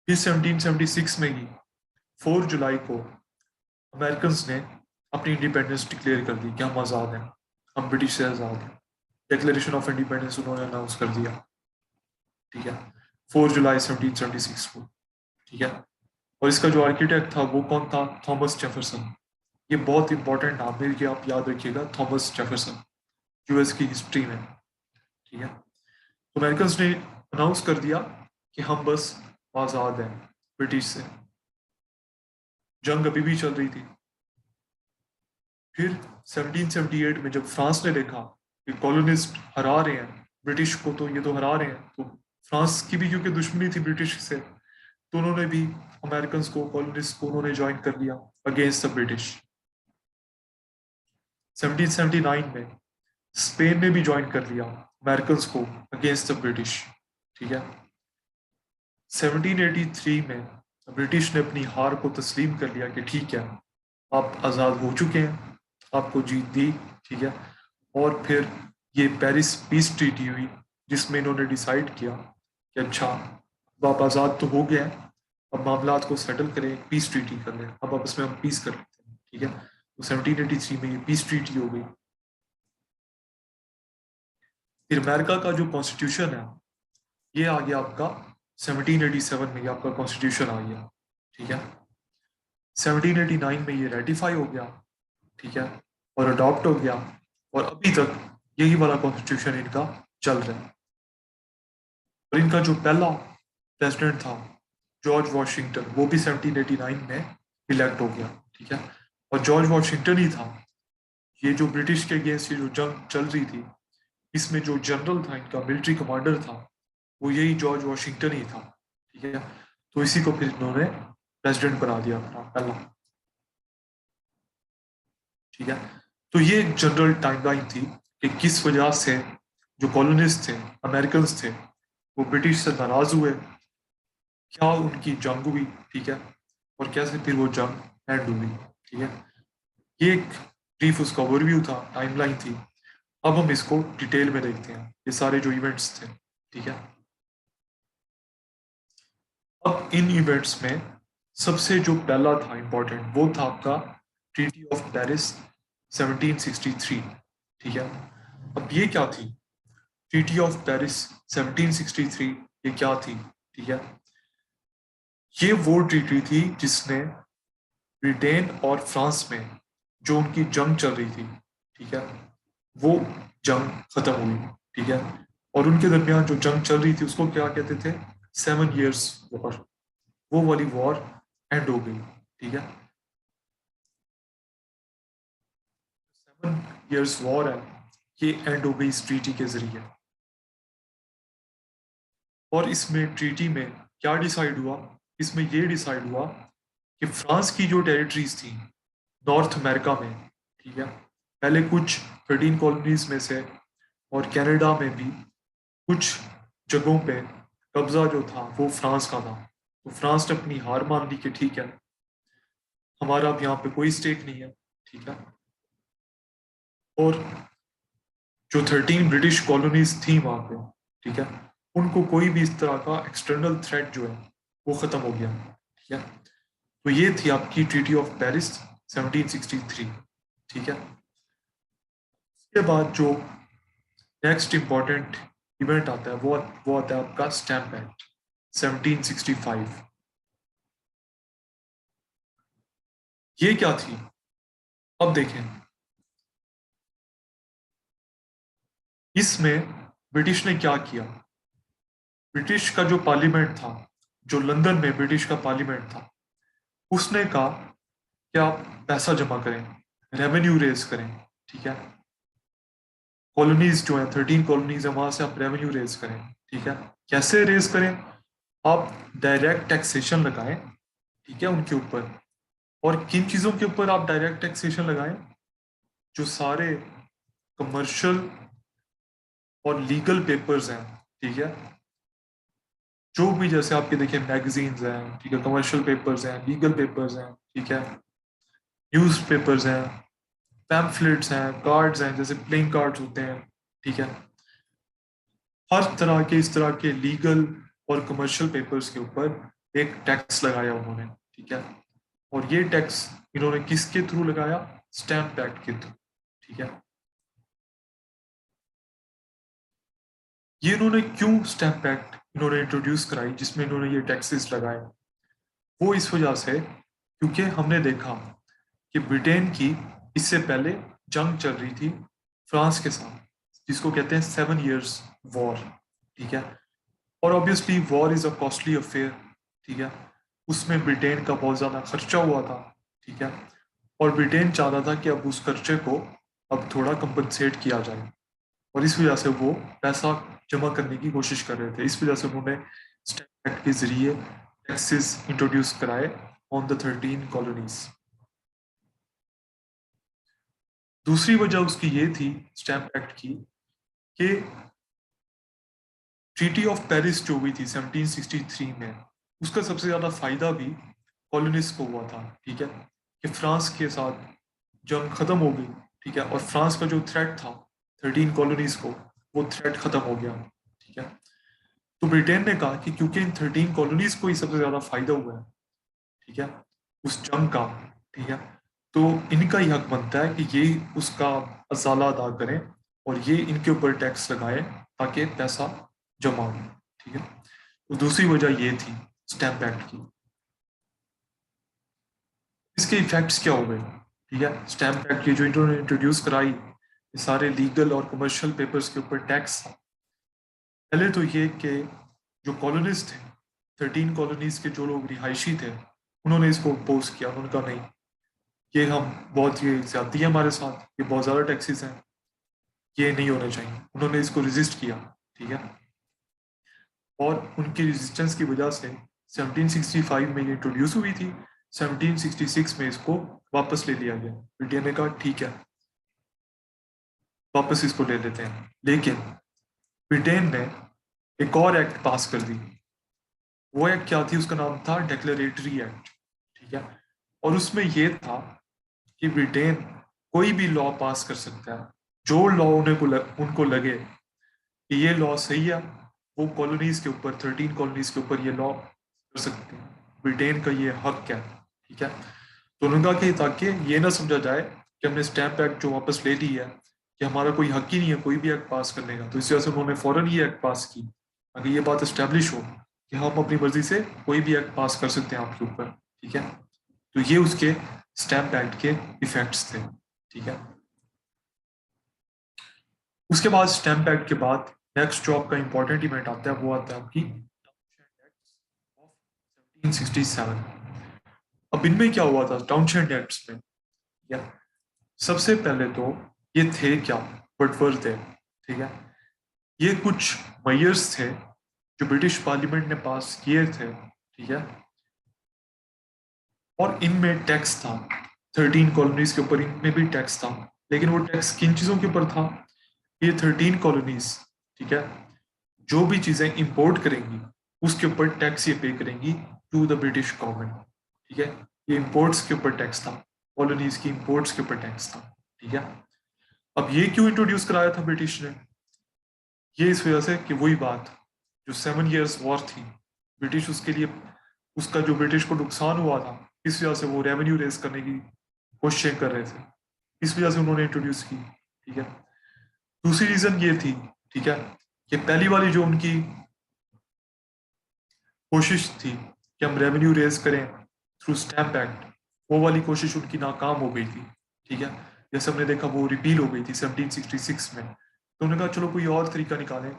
फिर 1776 में ही 4 जुलाई को अमेरिकन ने अपनी इंडिपेंडेंस डिक्लेयर कर दी कि हम आज़ाद हैं, हम ब्रिटिश से आज़ाद हैं। डिक्लेरेशन ऑफ इंडिपेंडेंस उन्होंने अनाउंस कर दिया, ठीक है, 4 जुलाई 1776 को, ठीक है। और इसका जो आर्किटेक्ट था वो कौन था, थॉमस जेफरसन। ये बहुत इंपॉर्टेंट नाम है, कि आप याद रखिएगा, थॉमस जेफरसन, यूएस की हिस्ट्री में, ठीक है। तो अमेरिकन ने अनाउंस कर दिया कि हम बस आज़ाद हैं ब्रिटिश से। जंग अभी भी चल रही थी। फिर 1778 में जब फ्रांस ने देखा कि कॉलोनिस्ट हरा रहे हैं ब्रिटिश को, तो ये तो हरा रहे हैं, तो फ्रांस की भी क्योंकि दुश्मनी थी ब्रिटिश से, तो उन्होंने भी अमेरिकन को, कॉलोनिस्ट को उन्होंने ज्वाइन कर लिया अगेंस्ट द ब्रिटिश। 1779 में स्पेन ने भी ज्वाइन कर लिया अमेरिकन को अगेंस्ट द ब्रिटिश, ठीक है। 1783 में ब्रिटिश ने अपनी हार को तस्लीम कर लिया कि ठीक है, आप आज़ाद हो चुके हैं, आपको जीत दी, ठीक है। और फिर ये पेरिस पीस ट्रीटी हुई जिसमें इन्होंने डिसाइड किया कि अच्छा, अब आप आज़ाद तो हो गए हैं, अब मामलात को सेटल करें, पीस ट्रीटी कर लें, अब आपस में हम पीस कर लेते हैं, ठीक है। तो 1783 में ये पीस ट्रीटी हो गई। फिर अमेरिका का जो कॉन्स्टिट्यूशन है ये आ गया आपका 1787 में ये आपका कॉन्स्टिट्यूशन आ गया, ठीक है। 1789 में ये रेटिफाई हो गया, ठीक है, और अडॉप्ट हो गया, और अभी तक यही वाला कॉन्स्टिट्यूशन इनका चल रहा है। और इनका जो पहला प्रेसिडेंट था जॉर्ज वॉशिंगटन, वो भी 1789 में इलेक्ट हो गया, ठीक है। और जॉर्ज वॉशिंगटन ही था, ये जो ब्रिटिश के अगेंस्ट ये जो जंग चल रही थी, इसमें जो जनरल था, इनका मिलिट्री कमांडर था, वो यही जॉर्ज वॉशिंगटन ही था, ठीक है। तो इसी को फिर इन्होंने प्रेसिडेंट बना दिया अपना पहला, ठीक है। तो ये एक जनरल टाइमलाइन थी कि किस वजह से जो कॉलोनिस्ट थे, अमेरिकन थे, वो ब्रिटिश से नाराज हुए, क्या उनकी जंग हुई, ठीक है, और कैसे फिर वो जंग एंड हुई, ठीक है। ये एक ब्रीफ उसका ओवरव्यू था, टाइमलाइन थी। अब हम इसको डिटेल में देखते हैं, ये सारे जो इवेंट्स थे, ठीक है। अब इन इवेंट्स में सबसे जो पहला था इंपॉर्टेंट, वो था आपका ट्रीटी ऑफ पेरिस 1763, ठीक है। अब ये क्या थी ट्रीटी ऑफ पेरिस 1763, ये क्या थी, ठीक है। ये वो ट्रीटी थी जिसने ब्रिटेन और फ्रांस में जो उनकी जंग चल रही थी, ठीक है, वो जंग खत्म हुई, ठीक है। और उनके दरमियान जो जंग चल रही थी उसको क्या कहते थे, 7 years वॉर, वो वाली वॉर एंड हो गई, ठीक है। 7 years वॉर है, ये एंड हो गई इस ट्रीटी के जरिए। और इसमें ट्रीटी में क्या डिसाइड हुआ, इसमें ये डिसाइड हुआ कि फ्रांस की जो टेरिटरीज थी नॉर्थ अमेरिका में, ठीक है, पहले कुछ 13 कॉलोनीज में से और कनाडा में भी कुछ जगहों पे कब्जा जो था वो फ्रांस का था। तो फ्रांस ने अपनी हार मान ली कि ठीक है, हमारा अब यहाँ पे कोई स्टेक नहीं है, ठीक है। और जो 13 ब्रिटिश कॉलोनीज थी वहां पे, ठीक है, उनको कोई भी इस तरह का एक्सटर्नल थ्रेट जो है वो खत्म हो गया, ठीक है। तो ये थी आपकी ट्रीटी ऑफ पेरिस 1763, ठीक है। उसके बाद जो नेक्स्ट इंपॉर्टेंट इवेंट आता है वो आता है आपका स्टैम्प एक्ट 1765। ये क्या थी, अब देखें, इसमें ब्रिटिश ने क्या किया, ब्रिटिश का जो पार्लियामेंट था, जो लंदन में ब्रिटिश का पार्लियामेंट था, उसने कहा कि आप पैसा जमा करें, रेवेन्यू रेज करें, ठीक है। कॉलोनीज जो है 13 कॉलोनीज है, वहां से आप रेवेन्यू रेज करें, ठीक है। कैसे रेज करें, आप डायरेक्ट टैक्सेशन लगाएं, ठीक है, उनके ऊपर। और किन चीजों के ऊपर आप डायरेक्ट टैक्सेशन लगाएं, जो सारे कमर्शियल और लीगल पेपर्स हैं, ठीक है, जो भी जैसे आपके देखिए मैगजीन्स हैं, ठीक है, कमर्शियल पेपर्स हैं, लीगल पेपर्स हैं, ठीक है, न्यूज पेपर्स हैं, पैम्फलेट्स हैं, कार्ड्स हैं, जैसे प्लेइंग कार्ड्स होते हैं, ठीक है। हर तरह के इस तरह के लीगल और कमर्शियल पेपर्स के ऊपर एक टैक्स लगाया उन्होंने, ठीक है। और ये टैक्स इन्होंने किसके थ्रू लगाया, स्टैम्प एक्ट के थ्रू, ठीक है। ये इन्होंने क्यों स्टैम्प एक्ट इन्होंने इंट्रोड्यूस कराई जिसमें इन्होंने ये टैक्सेस लगाए, वो इस वजह से क्योंकि हमने देखा कि ब्रिटेन की इससे पहले जंग चल रही थी फ्रांस के साथ, जिसको कहते हैं 7 years वॉर, ठीक है। और obviously war is a costly affair, ठीक है, उसमें ब्रिटेन का बहुत ज़्यादा खर्चा हुआ था, ठीक है। और ब्रिटेन चाहता था कि अब उस खर्चे को अब थोड़ा कंपनसेट किया जाए, और इस वजह से वो पैसा जमा करने की कोशिश कर रहे थे। इस वजह से उन्होंने स्टैम्प एक्ट के जरिए टैक्सेस इंट्रोड्यूस कराए ऑन द 13 कॉलोनीज। दूसरी वजह उसकी ये थी स्टैम्प एक्ट की कि ट्रीटी ऑफ पेरिस जो हुई थी 1763 में, उसका सबसे ज्यादा फायदा भी कॉलोनिस्ट को हुआ था, ठीक है, कि फ्रांस के साथ जंग खत्म हो गई, ठीक है, और फ्रांस का जो थ्रेट था 13 कॉलोनीज को, वो थ्रेट खत्म हो गया, ठीक है। तो ब्रिटेन ने कहा कि क्योंकि इन 13 कॉलोनीज को ही सबसे ज्यादा फायदा हुआ है, ठीक है, उस जंग का, ठीक है, तो इनका ही हक बनता है कि ये उसका असाला अदा करें और ये इनके ऊपर टैक्स लगाएं ताकि पैसा जमा हो, ठीक है। तो दूसरी वजह ये थी स्टैम्प एक्ट की। इसके इफेक्ट्स क्या हो गए? ठीक है, स्टैम्प एक्ट की जो इन्होंने इंट्रोड्यूस कराई, ये सारे लीगल और कमर्शियल पेपर्स के ऊपर टैक्स था। पहले तो ये कि जो कॉलोनिस्ट थे, 13 कॉलोनीज के जो लोग रिहायशी थे, उन्होंने इसको अपोज किया। उन्होंने कहा नहीं, ये हम बहुत, ये ज्यादती है हमारे साथ, ये बहुत ज्यादा टैक्सेस हैं, ये नहीं होने चाहिए। उन्होंने इसको रेजिस्ट किया। ठीक है, और उनकी रेजिस्टेंस की वजह से 1765 में ये इंट्रोड्यूस हुई थी। 1766 में इसको वापस ले लिया गया। ब्रिटेन ने कहा ठीक है, वापस इसको ले लेते हैं। लेकिन ब्रिटेन ने एक और एक्ट पास कर दी। वो एक्ट क्या थी? उसका नाम था डेक्लेरेटरी एक्ट। ठीक है, और उसमें यह था कि ब्रिटेन कोई भी लॉ पास कर सकता है, जो लॉ उनको लगे कि ये लॉ सही है, वो कॉलोनीज के ऊपर, 13 कॉलोनीज के ऊपर ये लॉ कर सकते हैं। ब्रिटेन का ये हक है। ठीक है, तो उन्होंने कहा कि ताकि ये ना समझा जाए कि हमने स्टैम्प एक्ट जो वापस ले ली है, कि हमारा कोई हक ही नहीं है कोई भी एक्ट पास करने का, तो इस वजह से उन्होंने फौरन ये एक्ट पास की, ताकि ये बात इस्टेब्लिश हो कि हम अपनी मर्जी से कोई भी एक्ट पास कर सकते हैं आपके ऊपर। ठीक है, तो ये उसके स्टैम्प एक्ट के इफेक्ट्स थे। ठीक है, उसके बाद स्टैम्प एक्ट के बाद नेक्स्ट जो आपका इंपॉर्टेंट इवेंट आता है, वो आता है आपकी 1767। अब इनमें क्या हुआ था टाउनशेंड एक्ट्स में? या सबसे पहले तो ये थे क्या? बटवर्थ थे। ठीक है, ये कुछ मेयर्स थे जो ब्रिटिश पार्लियामेंट ने पास किए थे। ठीक है, और इनमें टैक्स था। 13 कॉलोनीज के ऊपर इनमें भी टैक्स था। लेकिन वो टैक्स किन चीजों के ऊपर था? ये 13 कॉलोनीज, ठीक है, जो भी चीजें इंपोर्ट करेंगी उसके ऊपर टैक्स ये पे करेंगी टू द ब्रिटिश गवर्नमेंट। ठीक है, ये इंपोर्ट्स के ऊपर टैक्स था, कॉलोनीज की इंपोर्ट्स के ऊपर टैक्स था। ठीक है, अब ये क्यों इंट्रोड्यूस कराया था ब्रिटिश ने? ये इस वजह से कि वही बात, जो 7 इयर्स वॉर थी, ब्रिटिश उसके लिए, उसका जो ब्रिटिश को नुकसान हुआ था, इस वजह से वो रेवेन्यू रेज करने की कोशिशें कर रहे थे। इस वजह से उन्होंने इंट्रोड्यूस की। ठीक है, दूसरी रीजन ये थी, ठीक है, कि पहली वाली जो उनकी कोशिश थी कि हम रेवेन्यू रेज करें थ्रू स्टैम्प एक्ट, वो वाली कोशिश उनकी नाकाम हो गई थी। ठीक है, जैसे हमने देखा वो रिपील हो गई थी 1766 में। तो उन्होंने कहा चलो कोई और तरीका निकालें,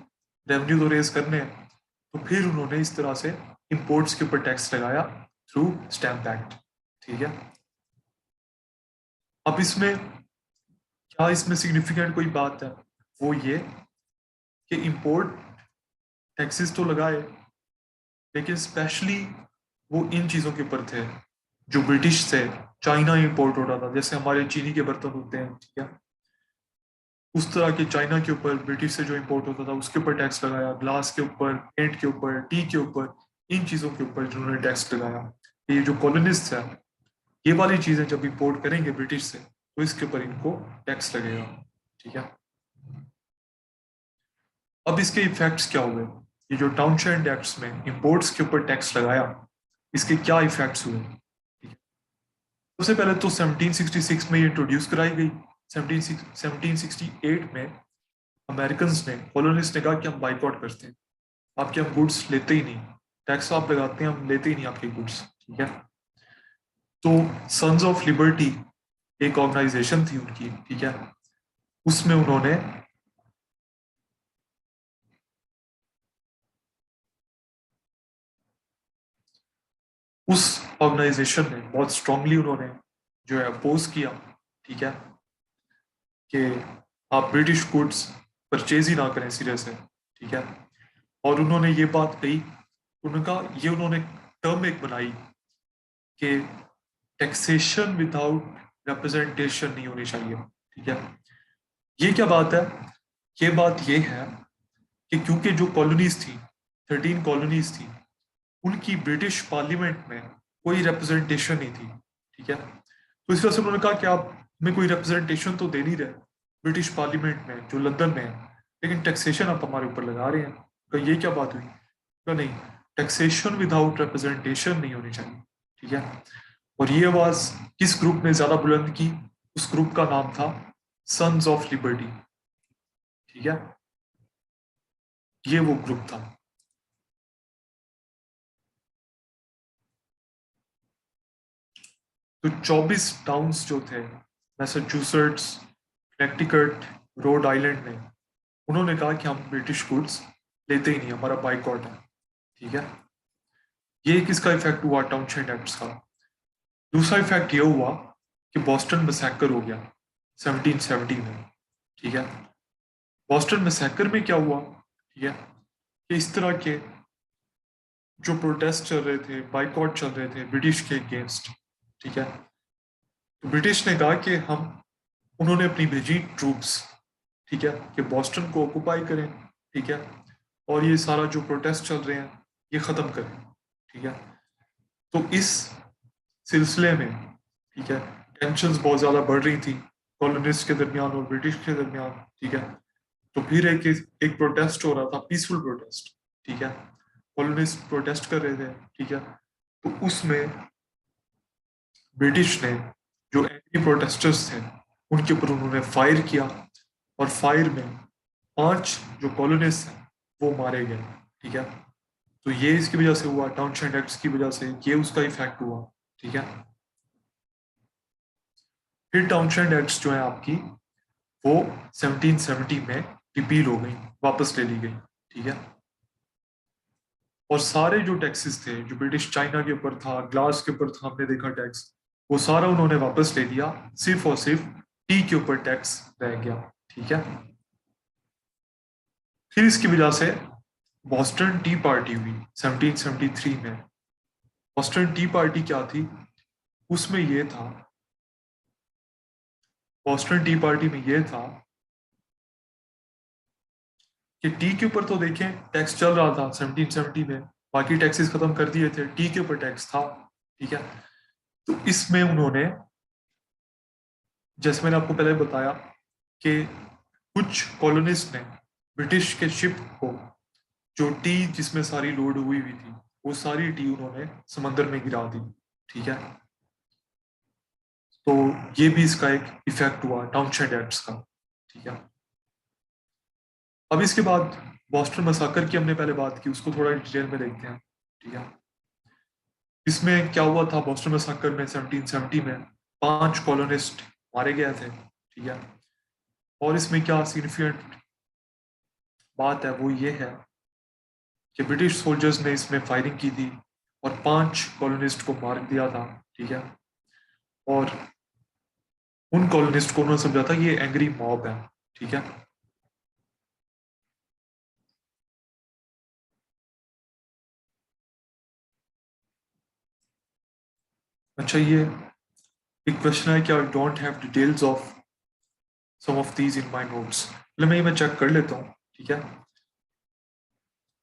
रेवेन्यू तो रेज करने हैं। तो फिर उन्होंने इस तरह से इंपोर्ट्स के ऊपर टैक्स लगाया थ्रू स्टैम्प एक्ट। ठीक है, अब इसमें क्या, इसमें सिग्निफिकेंट कोई बात है? वो ये कि इंपोर्ट टैक्सेस तो लगाए, लेकिन स्पेशली वो इन चीजों के ऊपर थे जो ब्रिटिश से चाइना इंपोर्ट हो रहा था। जैसे हमारे चीनी के बर्तन होते हैं, ठीक है, उस तरह के चाइना के ऊपर ब्रिटिश से जो इंपोर्ट होता था उसके ऊपर टैक्स लगाया। ग्लास के ऊपर, पेंट के ऊपर, टी के ऊपर, इन चीजों के ऊपर जिन्होंने टैक्स लगाया। ये जो कॉलोनिस्ट है, ये वाली चीजें जब इंपोर्ट करेंगे ब्रिटिश से, तो इसके ऊपर इनको टैक्स लगेगा। ठीक है, अब इसके इफेक्ट्स क्या हुए? ये जो टाउनशेंड एक्ट्स में इंपोर्ट्स के ऊपर टैक्स लगाया, इसके क्या इफेक्ट्स हुए? ठीक है, सबसे पहले तो 1766 में ये इंट्रोड्यूस कराई गई। 1768 में अमेरिकन ने, कॉलोनिस्ट ने कहा कि हम बाइकआउट करते हैं, आपके हम गुड्स लेते ही नहीं, टैक्स आप लगाते हैं, हम लेते ही नहीं आपके गुड्स। ठीक है, तो सन्स ऑफ लिबर्टी एक ऑर्गेनाइजेशन थी उनकी, ठीक है, उसमें उन्होंने उस ऑर्गेनाइजेशन ने बहुत स्ट्रांगली उन्होंने जो है अपोज किया। ठीक है, कि आप ब्रिटिश गुड्स परचेज ही ना करें सिरे से। ठीक है, और उन्होंने ये बात कही, उनका ये उन्होंने टर्म एक बनाई कि टैक्सेशन विदाउट रिप्रेजेंटेशन नहीं होनी चाहिए। ठीक है, ये क्या बात है? ये बात ये है कि क्योंकि जो कॉलोनीज थी, 13 कॉलोनीज थी, उनकी ब्रिटिश पार्लियामेंट में कोई रिप्रेजेंटेशन नहीं थी। ठीक है, तो इस वजह से उन्होंने कहा कि आप हमें कोई रिप्रेजेंटेशन तो दे नहीं रहे ब्रिटिश पार्लियामेंट में जो लंदन में है, लेकिन टैक्सेशन आप हमारे ऊपर लगा रहे हैं। तो ये क्या बात हुई? तो नहीं, टैक्सेशन विदाउट रिप्रेजेंटेशन नहीं होनी चाहिए। ठीक है, और ये आवाज किस ग्रुप ने ज्यादा बुलंद की? उस ग्रुप का नाम था सन्स ऑफ लिबर्टी। ठीक है, ये वो ग्रुप था। तो 24 टाउन्स जो थे मैसाचुसेट्स, कनेक्टिकट, रोड आइलैंड में, उन्होंने कहा कि हम ब्रिटिश गुड्स लेते ही नहीं, हमारा बाइकॉट है। ठीक है, ये किसका इफेक्ट हुआ? टाउनशेंड एक्ट्स का। दूसरा इफेक्ट ये हुआ कि बॉस्टन मैसेकर हो गया 1770 में। ठीक है, बॉस्टन मैसेकर में क्या हुआ? ठीक है, कि इस तरह के जो प्रोटेस्ट चल रहे थे, बाइकॉट चल रहे थे ब्रिटिश के अगेंस्ट। ठीक है, तो ब्रिटिश ने कहा कि हम, उन्होंने अपनी भेजी ट्रूप्स, ठीक है, कि बॉस्टन को ऑक्युपाई करें। ठीक है, और ये सारा जो प्रोटेस्ट चल रहे हैं ये खत्म करें। ठीक है, तो इस सिलसिले में, ठीक है, टेंशंस बहुत ज्यादा बढ़ रही थी कॉलोनिस्ट के दरमियान और ब्रिटिश के दरमियान। ठीक है, तो फिर एक प्रोटेस्ट हो रहा था, पीसफुल प्रोटेस्ट। ठीक है, कॉलोनिस्ट प्रोटेस्ट कर रहे थे। ठीक है, तो उसमें ब्रिटिश ने जो एंटी प्रोटेस्टर्स थे उनके ऊपर उन्होंने फायर किया, और फायर में 5 जो कॉलोनिस्ट हैं वो मारे गए। ठीक है, तो ये इसकी वजह से हुआ, टाउनशेंड एक्ट्स की वजह से ये उसका इफेक्ट हुआ। ठीक है, फिर टाउनशेंड एक्ट्स जो है आपकी, वो 1770 में रिपील हो गई, वापस ले ली गई। ठीक है, और सारे जो टैक्सेस थे जो ब्रिटिश चाइना के ऊपर था, ग्लास के ऊपर था, हमने देखा टैक्स, वो सारा उन्होंने वापस ले लिया। सिर्फ और सिर्फ टी के ऊपर टैक्स रह गया। ठीक है, फिर इसकी वजह से बॉस्टन टी पार्टी हुई 1773 में। बॉस्टन टी पार्टी क्या थी? उसमें ये था, बॉस्टन टी पार्टी में ये था कि टी के ऊपर तो देखें टैक्स चल रहा था 1770 में, बाकी टैक्सेस खत्म कर दिए थे, टी के ऊपर टैक्स था। ठीक है, तो इसमें उन्होंने, जैसे मैंने आपको पहले बताया कि कुछ कॉलोनिस्ट ने ब्रिटिश के शिप को, जो टी जिसमें सारी लोड हुई हुई थी, वो सारी टी उन्होंने समंदर में गिरा दी। ठीक है, तो ये भी इसका एक इफेक्ट हुआ टाउनशेंड एक्ट्स का। ठीक है, अब इसके बाद बॉस्टन मसाकर की हमने पहले बात की, उसको थोड़ा डिटेल में देखते हैं। ठीक है, इसमें क्या हुआ था? बॉस्टन मसाकर में 1770 में 5 कॉलोनिस्ट मारे गए थे। ठीक है, और इसमें क्या सिग्निफिकेंट बात है वो ये है कि ब्रिटिश सोल्जर्स ने इसमें फायरिंग की थी और 5 कॉलोनिस्ट को मार दिया था। ठीक है, और उन कॉलोनिस्ट को उन्होंने समझा था कि ये एंग्री मॉब है। ठीक है, अच्छा, ये एक क्वेश्चन है कि I don't have details of some of these in my notes, मतलब मैं चेक कर लेता हूँ। ठीक है,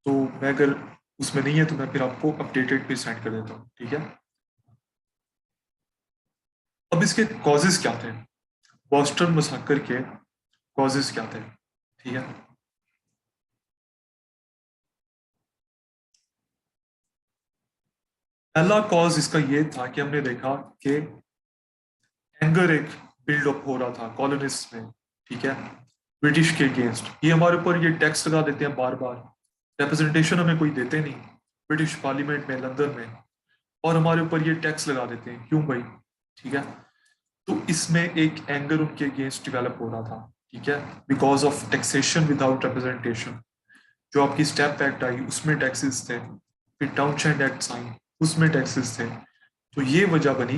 तो मैं अगर उसमें नहीं है तो मैं फिर आपको अपडेटेड पे सेंड कर देता हूँ। ठीक है, अब इसके कॉजेस क्या थे? बॉस्टन मसाकर के कॉजेस क्या थे? ठीक है, पहला कॉज इसका ये था कि हमने देखा कि एंगर एक बिल्डअप हो रहा था कॉलोनिस्ट में। ठीक है, ब्रिटिश के अगेंस्ट, ये हमारे ऊपर ये टैक्स लगा देते हैं बार बार, रिप्रेजेंटेशन हमें कोई देते नहीं ब्रिटिश पार्लियामेंट में, लंदन में, और हमारे ऊपर ये टैक्स लगा देते हैं, क्यों भाई? ठीक है, तो इसमें एक एंगर उनके अगेंस्ट डेवलप हो रहा था। ठीक है, because of taxation without representation. जो आपकी स्टेप एक्ट आई उसमें टैक्सेस थे, फिर टाउनशेंड एक्ट आई उसमें टैक्सेस थे, तो ये वजह बनी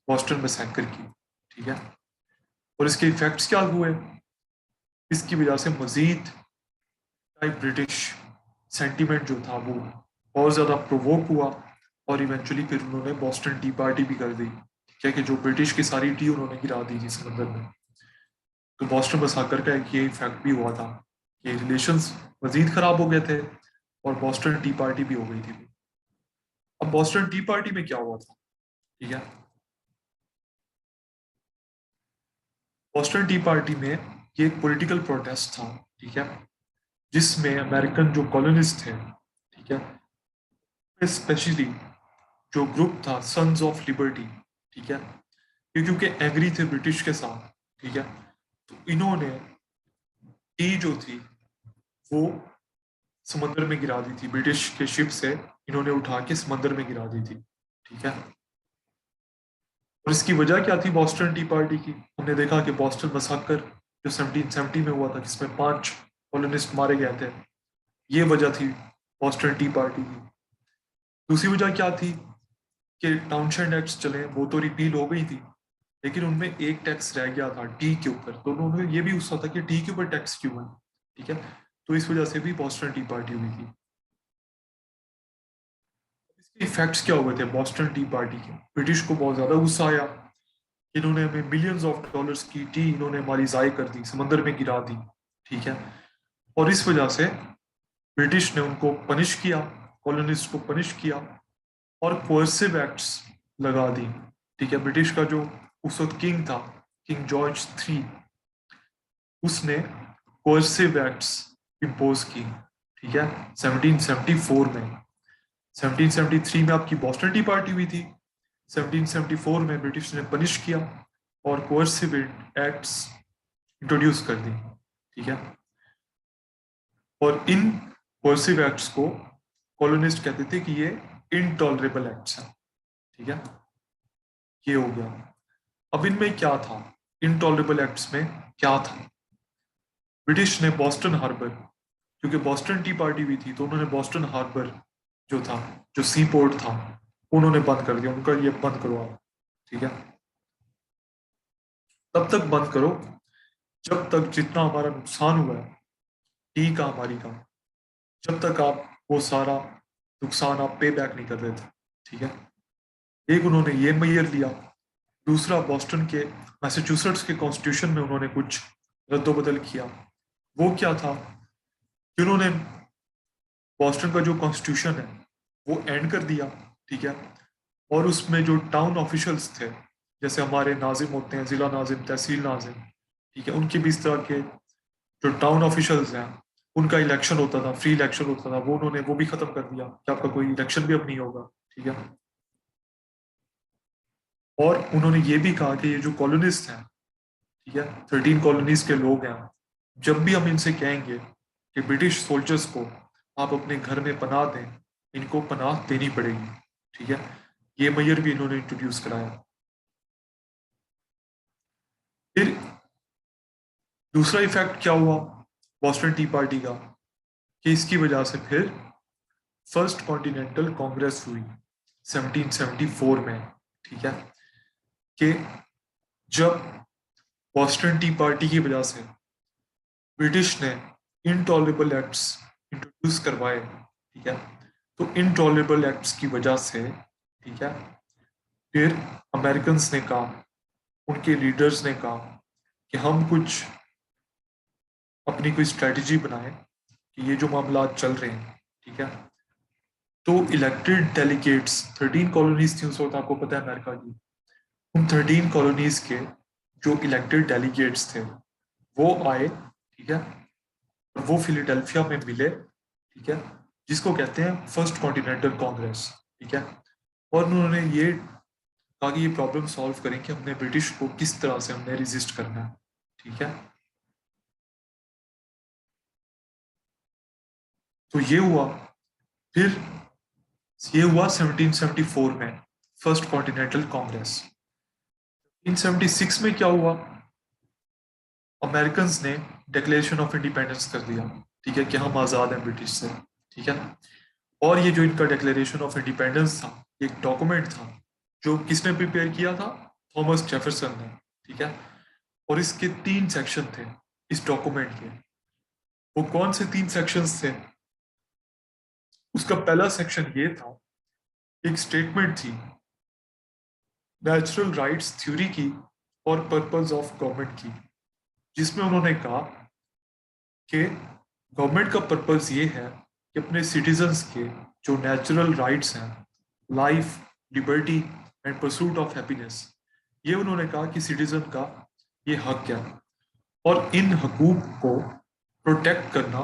बॉस्टन मैसेकर की। ठीक है, और इसके इफेक्ट्स क्या हुए? इसकी वजह से मजीद टाइप ब्रिटिश सेंटीमेंट जो था वो और ज्यादा प्रोवोक हुआ, और इवेंचुअली फिर उन्होंने बॉस्टन टी पार्टी भी कर दी। ठीक है, कि जो ब्रिटिश की सारी टी उन्होंने गिरा दी थी समंदर में। तो बॉस्टन मसाकर का एक ये इफेक्ट भी हुआ था कि रिलेशंस मजीद खराब हो गए थे, और बॉस्टन टी पार्टी भी हो गई थी। अब बॉस्टन टी पार्टी में क्या हुआ था? ठीक है, बॉस्टन टी पार्टी में ये एक पॉलिटिकल प्रोटेस्ट था। ठीक है, जिसमें अमेरिकन जो कॉलोनिस्ट थे, ठीक है, स्पेशली जो ग्रुप था सन्स ऑफ लिबर्टी, ठीक है, ये क्योंकि एग्री थे ब्रिटिश के साथ। ठीक है, तो इन्होंने टी जो थी वो समंदर में गिरा दी थी, ब्रिटिश के शिप से इन्होंने उठा के समंदर में गिरा दी थी। ठीक है, और इसकी वजह क्या थी बॉस्टन टी पार्टी की? हमने देखा कि बॉस्टन मसाकर जो 1770 में हुआ था, जिसमें 5 कॉलोनिस्ट मारे गए थे, ये वजह थी बॉस्टन टी पार्टी की। दूसरी वजह क्या थी कि टाउनशेंड एक्ट्स चले, वो तो रिपील हो गई थी, लेकिन उनमें एक टैक्स रह गया था टी के ऊपर। तो उन्होंने ये भी गुस्सा था कि टी के ऊपर टैक्स क्यों है, ठीक है। तो इस वजह से भी बॉस्टन टी पार्टी हुई थी। इसके इफेक्ट्स क्या हुए थे बॉस्टन टी पार्टी के? ब्रिटिश को बहुत ज्यादा गुस्सा आया। इन्होंने हमें मिलियंस ऑफ डॉलर्स की टी इन्होंने हमारी जाय कर दी, समंदर में गिरा दी, ठीक है। और इस वजह से ब्रिटिश ने उनको पनिश किया, कॉलोनिस्ट को पनिश किया, और कोर्सिव एक्ट्स लगा दी, ठीक है। ब्रिटिश का जो उस वक्त किंग था, किंग जॉर्ज थ्री, उसने कोर्सिव एक्ट्स इम्पोज की, ठीक है, 1774 में। 1773 में आपकी बॉस्टन टी पार्टी हुई थी, 1774 में ब्रिटिश ने पनिश किया और कोर्सिव एक्ट्स इंट्रोड्यूस कर दी, ठीक है। और इन कोर्सिव एक्ट्स को कॉलोनिस्ट कहते थे कि ये इनटॉलरेबल एक्ट्स हैं, ठीक है। ये हो गया। अब इनमें क्या था, इनटॉलरेबल एक्ट्स में क्या था? ब्रिटिश ने बॉस्टन हार्बर, क्योंकि बॉस्टन टी पार्टी भी थी, तो उन्होंने बॉस्टन हार्बर जो था, जो सी पोर्ट था, उन्होंने बंद कर दिया। उनका ये बंद करो आप, ठीक है। तब तक बंद करो जब तक जितना हमारा नुकसान हुआ है टी का, हमारी का, जब तक आप वो सारा नुकसान आप पे बैक नहीं कर रहे थे, ठीक है। एक उन्होंने ये मैयर लिया। दूसरा, बॉस्टन के मैसाचुसेट्स के कॉन्स्टिट्यूशन में उन्होंने कुछ रद्दोबदल किया। वो क्या था कि उन्होंने बॉस्टन का जो कॉन्स्टिट्यूशन है वो एंड कर दिया, ठीक है। और उसमें जो टाउन ऑफिशियल्स थे, जैसे हमारे नाजिम होते हैं, जिला नाजिम, तहसील नाजिम, ठीक है, उनके भी इस तरह के जो टाउन ऑफिशियल्स हैं, उनका इलेक्शन होता था, फ्री इलेक्शन होता था, वो उन्होंने वो भी खत्म कर दिया कि आपका कोई इलेक्शन भी अब नहीं होगा, ठीक है। और उन्होंने ये भी कहा कि ये जो कॉलोनिस्ट हैं, ठीक है, 13 कॉलोनीज के लोग हैं, जब भी हम इनसे कहेंगे कि ब्रिटिश सोल्जर्स को आप अपने घर में पनाह दें, इनको पनाह देनी पड़ेगी, ठीक है। ये मैयर भी इन्होंने इंट्रोड्यूस कराया। फिर दूसरा इफेक्ट क्या हुआ बॉस्टन टी पार्टी का, कि इसकी वजह से फिर फर्स्ट कॉन्टिनेंटल कांग्रेस हुई 1774 में, ठीक है। कि जब बॉस्टन टी पार्टी की वजह से ब्रिटिश ने इनटॉलरेबल एक्ट्स इंट्रोड्यूस करवाए, ठीक है, तो इनटॉलरेबल एक्ट्स की वजह से, ठीक है, फिर अमेरिकन ने कहा, उनके लीडर्स ने कहा कि हम कुछ अपनी कोई स्ट्रेटजी बनाए कि ये जो मामला चल रहे हैं, ठीक है। तो इलेक्टेड डेलीगेट्स, 13 कॉलोनीज थी उस वक्त, आपको पता है अमेरिका की, उन 13 कॉलोनीज के जो इलेक्टेड डेलीगेट्स थे वो आए, ठीक है, और वो फिलाडेल्फिया में मिले, ठीक है, जिसको कहते हैं फर्स्ट कॉन्टिनेंटल कांग्रेस, ठीक है। और उन्होंने ये कहा कि ये प्रॉब्लम सॉल्व करें कि हमने ब्रिटिश को किस तरह से हमने रेजिस्ट करना है, ठीक है। तो ये हुआ। फिर ये हुआ 1774 में फर्स्ट कॉन्टिनेंटल कांग्रेस। 1776 में क्या हुआ, अमेरिकन ने डिक्लेरेशन ऑफ इंडिपेंडेंस कर दिया, ठीक है, कि हम आज़ाद हैं ब्रिटिश से, ठीक है। और ये जो इनका डिक्लेरेशन ऑफ इंडिपेंडेंस था, एक डॉक्यूमेंट था जो किसने प्रिपेयर किया था, थॉमस जेफरसन ने, ठीक है। और इसके 3 सेक्शन थे इस डॉक्यूमेंट के। वो कौन से 3 सेक्शंस थे? उसका पहला सेक्शन ये था, एक स्टेटमेंट थी नेचुरल राइट्स थ्योरी की और पर्पस ऑफ गवर्नमेंट की, जिसमें उन्होंने कहा कि गवर्नमेंट का पर्पस ये है कि अपने सिटीजन्स के जो नेचुरल राइट्स हैं, life, liberty and pursuit of happiness, ये उन्होंने कहा कि सिटीजन का ये हक है, और इन हकूक को प्रोटेक्ट करना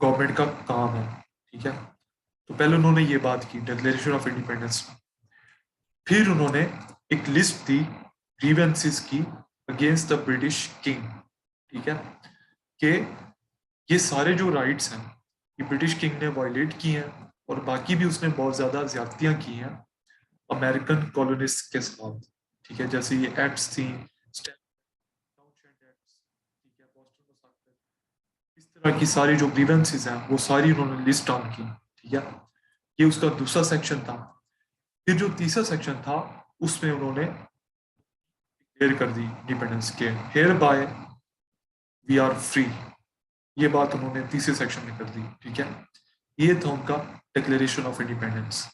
गवर्नमेंट का काम है, ठीक है। तो पहले उन्होंने ये बात की डिक्लेरेशन ऑफ इंडिपेंडेंस में। फिर उन्होंने एक लिस्ट दी ग्रीवेंसेस की अगेंस्ट द ब्रिटिश किंग, ठीक है, कि ये सारे जो राइट्स हैं ये ब्रिटिश किंग ने वायलेट की हैं, और बाकी भी उसने बहुत ज्यादा ज्यादतियां की हैं अमेरिकन कॉलोनिस्ट के साथ, ठीक है, जैसे ये एक्ट्स थी, ठीक है, बोस्टन मसाकर, इस तरह की सारी जो ग्रीवेंसेस हैं वो सारी उन्होंने लिस्ट डाउन की। ठीक है, ये उसका दूसरा सेक्शन था। फिर जो तीसरा सेक्शन था उसमें उन्होंने क्लियर कर दी इंडिपेंडेंस के, hereby we are free, ये बात उन्होंने तीसरे सेक्शन में कर दी। ठीक है, ये था उनका डिक्लेरेशन ऑफ इंडिपेंडेंस।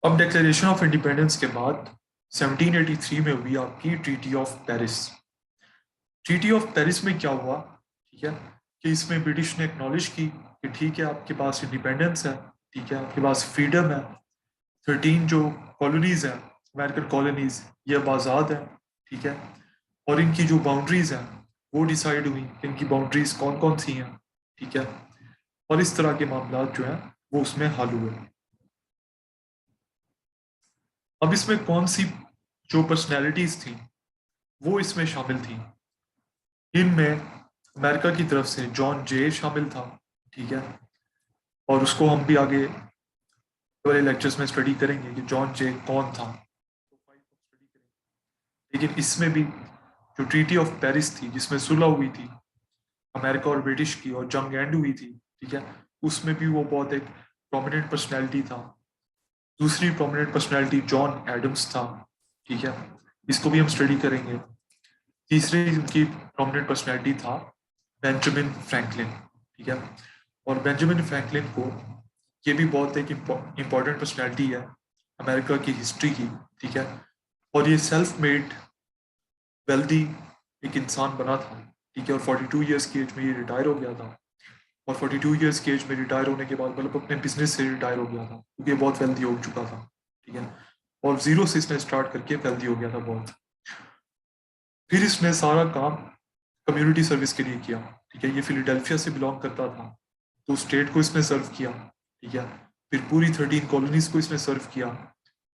अब डिक्लेरेशन ऑफ इंडिपेंडेंस के बाद 1783 में हुई आपकी treaty of Paris. Treaty of Paris में क्या हुआ, ठीक है, कि इसमें ब्रिटिश ने एक्नॉलेज की कि ठीक है आपके पास इंडिपेंडेंस है, ठीक है आपके पास फ्रीडम है, 13 जो कॉलोनीज हैं अमेरिकन कॉलोनीज ये अब आज़ाद है। ठीक है, और इनकी जो बाउंड्रीज हैं वो डिसाइड हुई कि इनकी बाउंड्रीज कौन कौन सी हैं। ठीक है, और इस तरह के मामला जो हैं वो उसमें हल हुए। अब इसमें कौन सी जो पर्सनैलिटीज थी वो इसमें शामिल थी, इनमें अमेरिका की तरफ से जॉन जे शामिल था। ठीक है, और उसको हम भी आगे वाले लेक्चर्स में स्टडी करेंगे कि जॉन जे कौन था, लेकिन इसमें भी जो ट्रीटी ऑफ पेरिस थी जिसमें सुलह हुई थी अमेरिका और ब्रिटिश की और जंग एंड हुई थी, ठीक है, उसमें भी वो बहुत एक प्रोमिनेंट पर्सनैलिटी था। दूसरी प्रोमिनेंट पर्सनैलिटी जॉन एडम्स था। ठीक है, इसको भी हम स्टडी करेंगे। तीसरी उनकी प्रोमिनेंट पर्सनैलिटी था बेंजामिन फ्रैंकलिन। ठीक है, और बेंजामिन फ्रैंकलिन को ये भी बहुत एक इम्पॉर्टेंट पर्सनैलिटी है अमेरिका की हिस्ट्री की। ठीक है, और ये सेल्फ मेड वेल्दी एक इंसान बना था। ठीक है, और 42 ईयर्स की एज में ये रिटायर हो गया था, और 42 ईयर्स की एज में रिटायर होने के बाद मतलब अपने बिजनेस से रिटायर हो गया था क्योंकि ये बहुत वेल्दी हो चुका था। ठीक है, और जीरो से इसने स्टार्ट करके वेल्दी हो गया था बहुत। फिर इसने सारा काम कम्युनिटी सर्विस के लिए किया। ठीक है, ये फिलाडेल्फिया से बिलोंग करता था तो स्टेट को इसने सर्व किया। ठीक है, फिर पूरी 13 कॉलोनीज को इसने सर्व किया।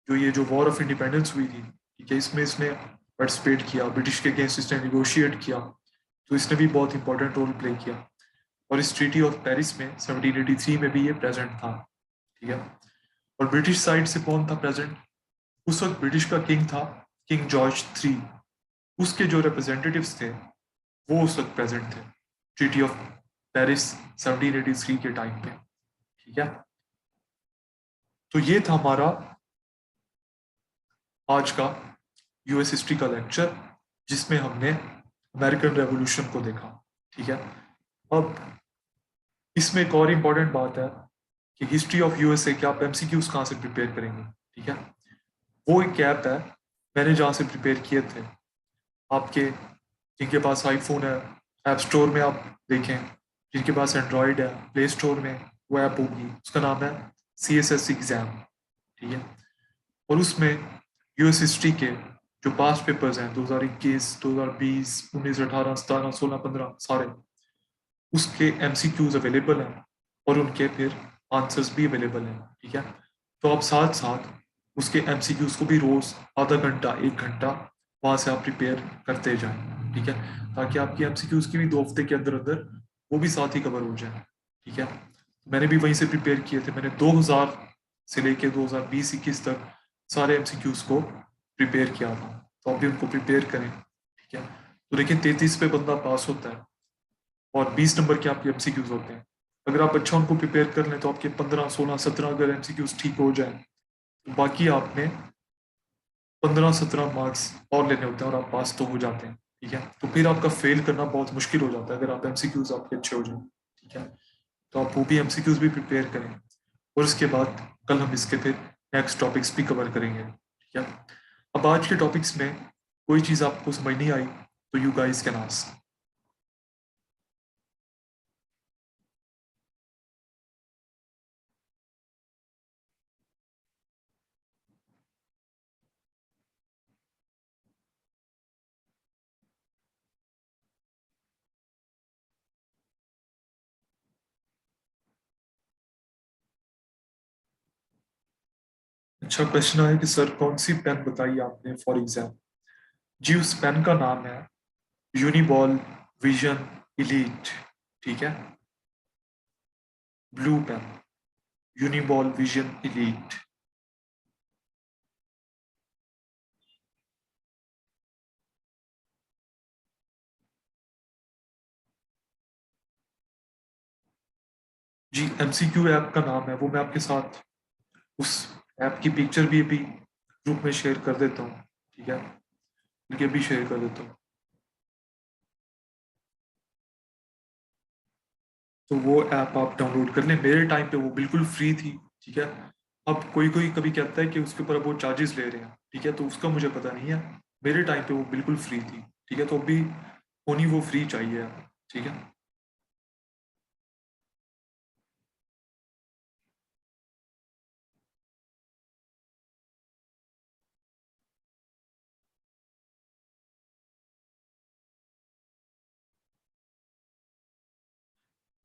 जो वॉर ऑफ इंडिपेंडेंस हुई थी, ठीक है, इसमें इसने पार्टिसिपेट किया, ब्रिटिश के अगेंस्ट इसने निगोशिएट किया, तो इसने भी बहुत इंपॉर्टेंट रोल प्ले किया। और इस ट्रीटी ऑफ पेरिस में 1783 में भी ये प्रेजेंट था। ठीक है, और ब्रिटिश साइड से कौन था प्रेजेंट, उस वक्त ब्रिटिश का किंग था किंग जॉर्ज थ्री, उसके जो रिप्रेजेंटेटिव्स थे वो उस वक्त प्रेजेंट थे ट्रीटी ऑफ पेरिस 1783 के टाइम पे। ठीक है, तो ये था हमारा आज का यूएस हिस्ट्री का लेक्चर जिसमें हमने अमेरिकन रेवोल्यूशन को देखा। ठीक है, अब इसमें एक और इम्पॉर्टेंट बात है कि हिस्ट्री ऑफ यूएसए के आप एमसीक्यूज कहाँ से प्रिपेयर करेंगे। ठीक है, वो एक ऐप है मैंने जहाँ से प्रिपेयर किए थे, आपके जिनके पास आईफोन है ऐप स्टोर में आप देखें, जिनके पास एंड्रॉयड है प्ले स्टोर में वो ऐप होगी, उसका नाम है CSS एग्जाम। ठीक है, और उसमें यूएस हिस्ट्री के जो पास्ट पेपर्स हैं 2021 2020 19 18 17 16 15 सारे उसके MCQs अवेलेबल हैं और उनके फिर आंसर्स भी अवेलेबल हैं। ठीक है, तो आप साथ साथ उसके MCQs को भी रोज आधा घंटा 1 घंटा वहाँ से आप प्रिपेयर करते जाएं। ठीक है, ताकि आपकी MCQs की भी 2 हफ्ते के अंदर अंदर वो भी साथ ही कवर हो जाए। ठीक है, मैंने भी वहीं से प्रिपेयर किए थे, मैंने 2000 से लेके 2020-21 तक सारे MCQs को प्रिपेयर किया था, तो आप भी उनको प्रिपेयर करें। ठीक है, तो देखिए 33 पे बंदा पास होता है और 20 नंबर के आपके MCQs होते हैं। अगर आप अच्छा उनको प्रिपेयर कर लें तो आपके 15 16 17 अगर MCQs ठीक हो जाए तो बाकी आपने 15 17 मार्क्स और लेने होते हैं और आप पास तो हो जाते हैं। ठीक है, तो फिर आपका फेल करना बहुत मुश्किल हो जाता है अगर आप MCQs आपके अच्छे हो जाए। ठीक है, तो आप वो भी MCQs भी प्रिपेयर करें और इसके बाद कल हम इसके फिर नेक्स्ट टॉपिक्स भी कवर करेंगे। ठीक है, अब आज के टॉपिक्स में कोई चीज़ आपको समझ नहीं आई तो यू गाइस कैन आस्क। अच्छा क्वेश्चन है कि सर कौन सी पेन बताई आपने फॉर एग्जाम। जी उस पेन का नाम है यूनिबॉल विजन इलीट। ठीक है, blue pen Uniball vision elite. जी, एमसीक्यू ऐप का नाम है, वो मैं आपके साथ उस ऐप की पिक्चर भी अभी ग्रुप में शेयर कर देता हूँ, ठीक है, लिंक भी शेयर कर देता हूँ। तो वो ऐप आप डाउनलोड कर लें। मेरे टाइम पे वो बिल्कुल फ्री थी, ठीक है। अब कोई कोई कभी कहता है कि उसके ऊपर अब वो चार्जेस ले रहे हैं, ठीक है, तो उसका मुझे पता नहीं है। मेरे टाइम पे वो बिल्कुल फ्री थी, ठीक है, तो अभी होनी वो फ्री चाहिए, ठीक है।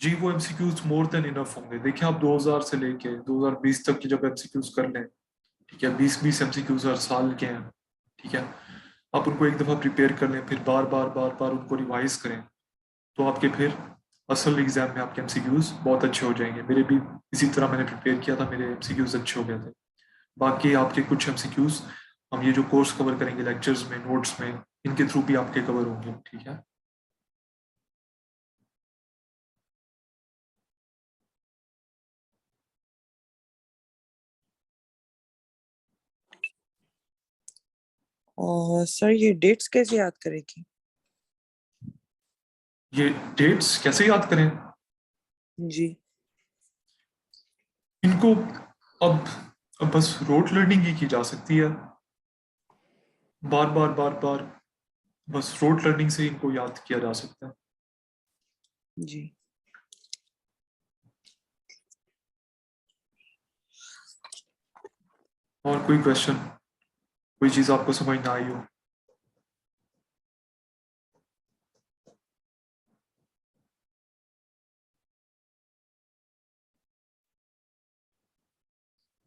जी, वो एमसीक्यूज मोर देन इनफ होंगे। देखिए, आप 2000 से लेके 2020 तक की जब एमसीक्यूज कर लें, ठीक है, 20 एमसीक्यूज हर साल के हैं, ठीक है, आप उनको एक दफ़ा प्रिपेयर कर लें, फिर बार बार बार बार उनको रिवाइज करें, तो आपके फिर असल एग्जाम में आपके एमसीक्यूज बहुत अच्छे हो जाएंगे। मेरे भी इसी तरह मैंने प्रिपेयर किया था, मेरे एमसीक्यूज अच्छे हो गए थे। बाकी आपके कुछ एमसीक्यूज हम ये जो कोर्स कवर करेंगे लेक्चर्स में, नोट्स में, इनके थ्रू भी आपके कवर होंगे, ठीक है।
और सर ये डेट्स कैसे याद करेगी?
ये डेट्स कैसे याद करें?
जी।
इनको अब अब बस रोट लर्निंग ही की जा सकती है, बार बार बार बार, बस रोट लर्निंग से इनको याद किया जा सकता है।
जी।
और कोई क्वेश्चन, कोई चीज़ आपको समझ ना आई हो?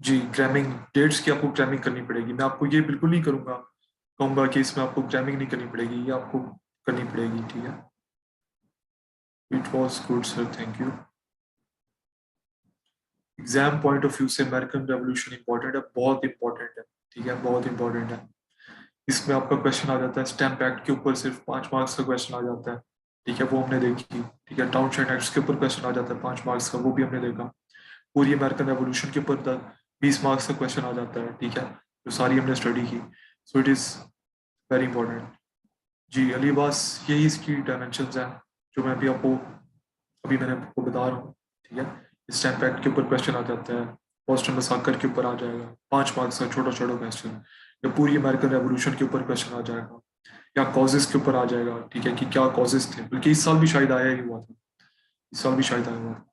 जी, ग्रामिंग, डेट्स की आपको ग्रामिंग करनी पड़ेगी। मैं आपको ये बिल्कुल नहीं करूंगा, कहूंगा कि इसमें आपको ग्रामिंग नहीं करनी पड़ेगी, ये आपको करनी पड़ेगी, ठीक है। It was good sir, thank you. Exam point of view से अमेरिकन रेवोल्यूशन इंपॉर्टेंट है, बहुत इंपॉर्टेंट है, ठीक है, बहुत इंपॉर्टेंट है। इसमें आपका क्वेश्चन आ जाता है स्टैम्प एक्ट के ऊपर, सिर्फ 5 मार्क्स का क्वेश्चन आ जाता है, ठीक है, वो हमने देखी, ठीक है। टाउनशेंड एक्ट के ऊपर क्वेश्चन आ जाता है 5 मार्क्स का, वो भी हमने देखा। पूरी अमेरिकन रेवोल्यूशन के ऊपर 20 मार्क्स का क्वेश्चन आ जाता है, ठीक है, जो सारी हमने स्टडी की। So it is very important. जी, अली, बस यही इसकी डायमेंशंस हैं जो मैं भी आपको अभी मैंने आपको बता रहा हूँ, ठीक है। स्टैम्प एक्ट के ऊपर क्वेश्चन आ जाता है, बॉस्टन मसाकर के ऊपर आ जाएगा 5 मार्क्स का छोटा छोटा क्वेश्चन, या पूरी अमेरिकन रेवोल्यूशन के ऊपर क्वेश्चन आ जाएगा, या कॉजेस के ऊपर आ जाएगा, ठीक है, कि क्या कॉजेस थे, बल्कि इस साल भी शायद आया ही हुआ था, इस साल भी शायद आया हुआ था।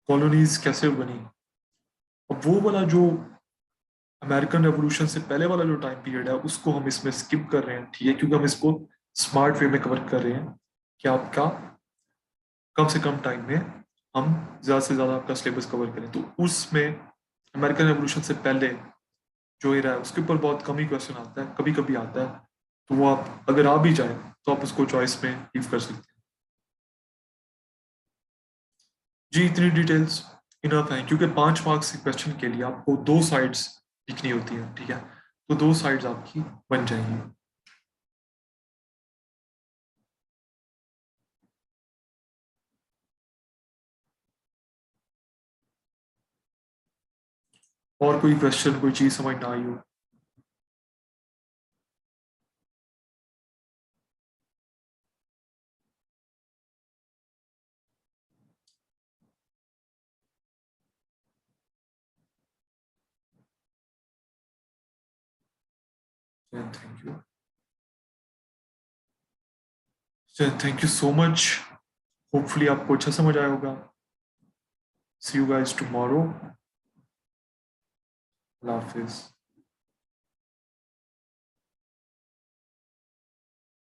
कॉलोनीज कैसे बनी? अब वो वाला जो अमेरिकन रेवोल्यूशन से पहले वाला जो टाइम पीरियड है उसको हम इसमें स्किप कर रहे हैं, ठीक है, क्योंकि हम इसको स्मार्ट वे में कवर कर रहे हैं कि आपका कम से कम टाइम में हम ज़्यादा से ज़्यादा आपका सिलेबस कवर करें। तो उसमें अमेरिकन रेवोल्यूशन से पहले जो एरा है उसके ऊपर बहुत कम ही क्वेश्चन आता है, कभी कभी आता है, तो वो आप अगर आ भी जाए तो आप उसको चॉइस में लीव कर सकते हैं। जी, इतनी डिटेल्स इनफ है, क्योंकि 5 मार्क्स के क्वेश्चन के लिए आपको 2 साइड्स लिखनी होती है, ठीक है, तो 2 साइड्स आपकी बन जाएंगी। और कोई क्वेश्चन, कोई चीज़ समझ ना आई हो? Thank you, thank you so much. Hopefully आपको अच्छा समझ आया होगा। See you guys tomorrow. अल्लाह हाफिज।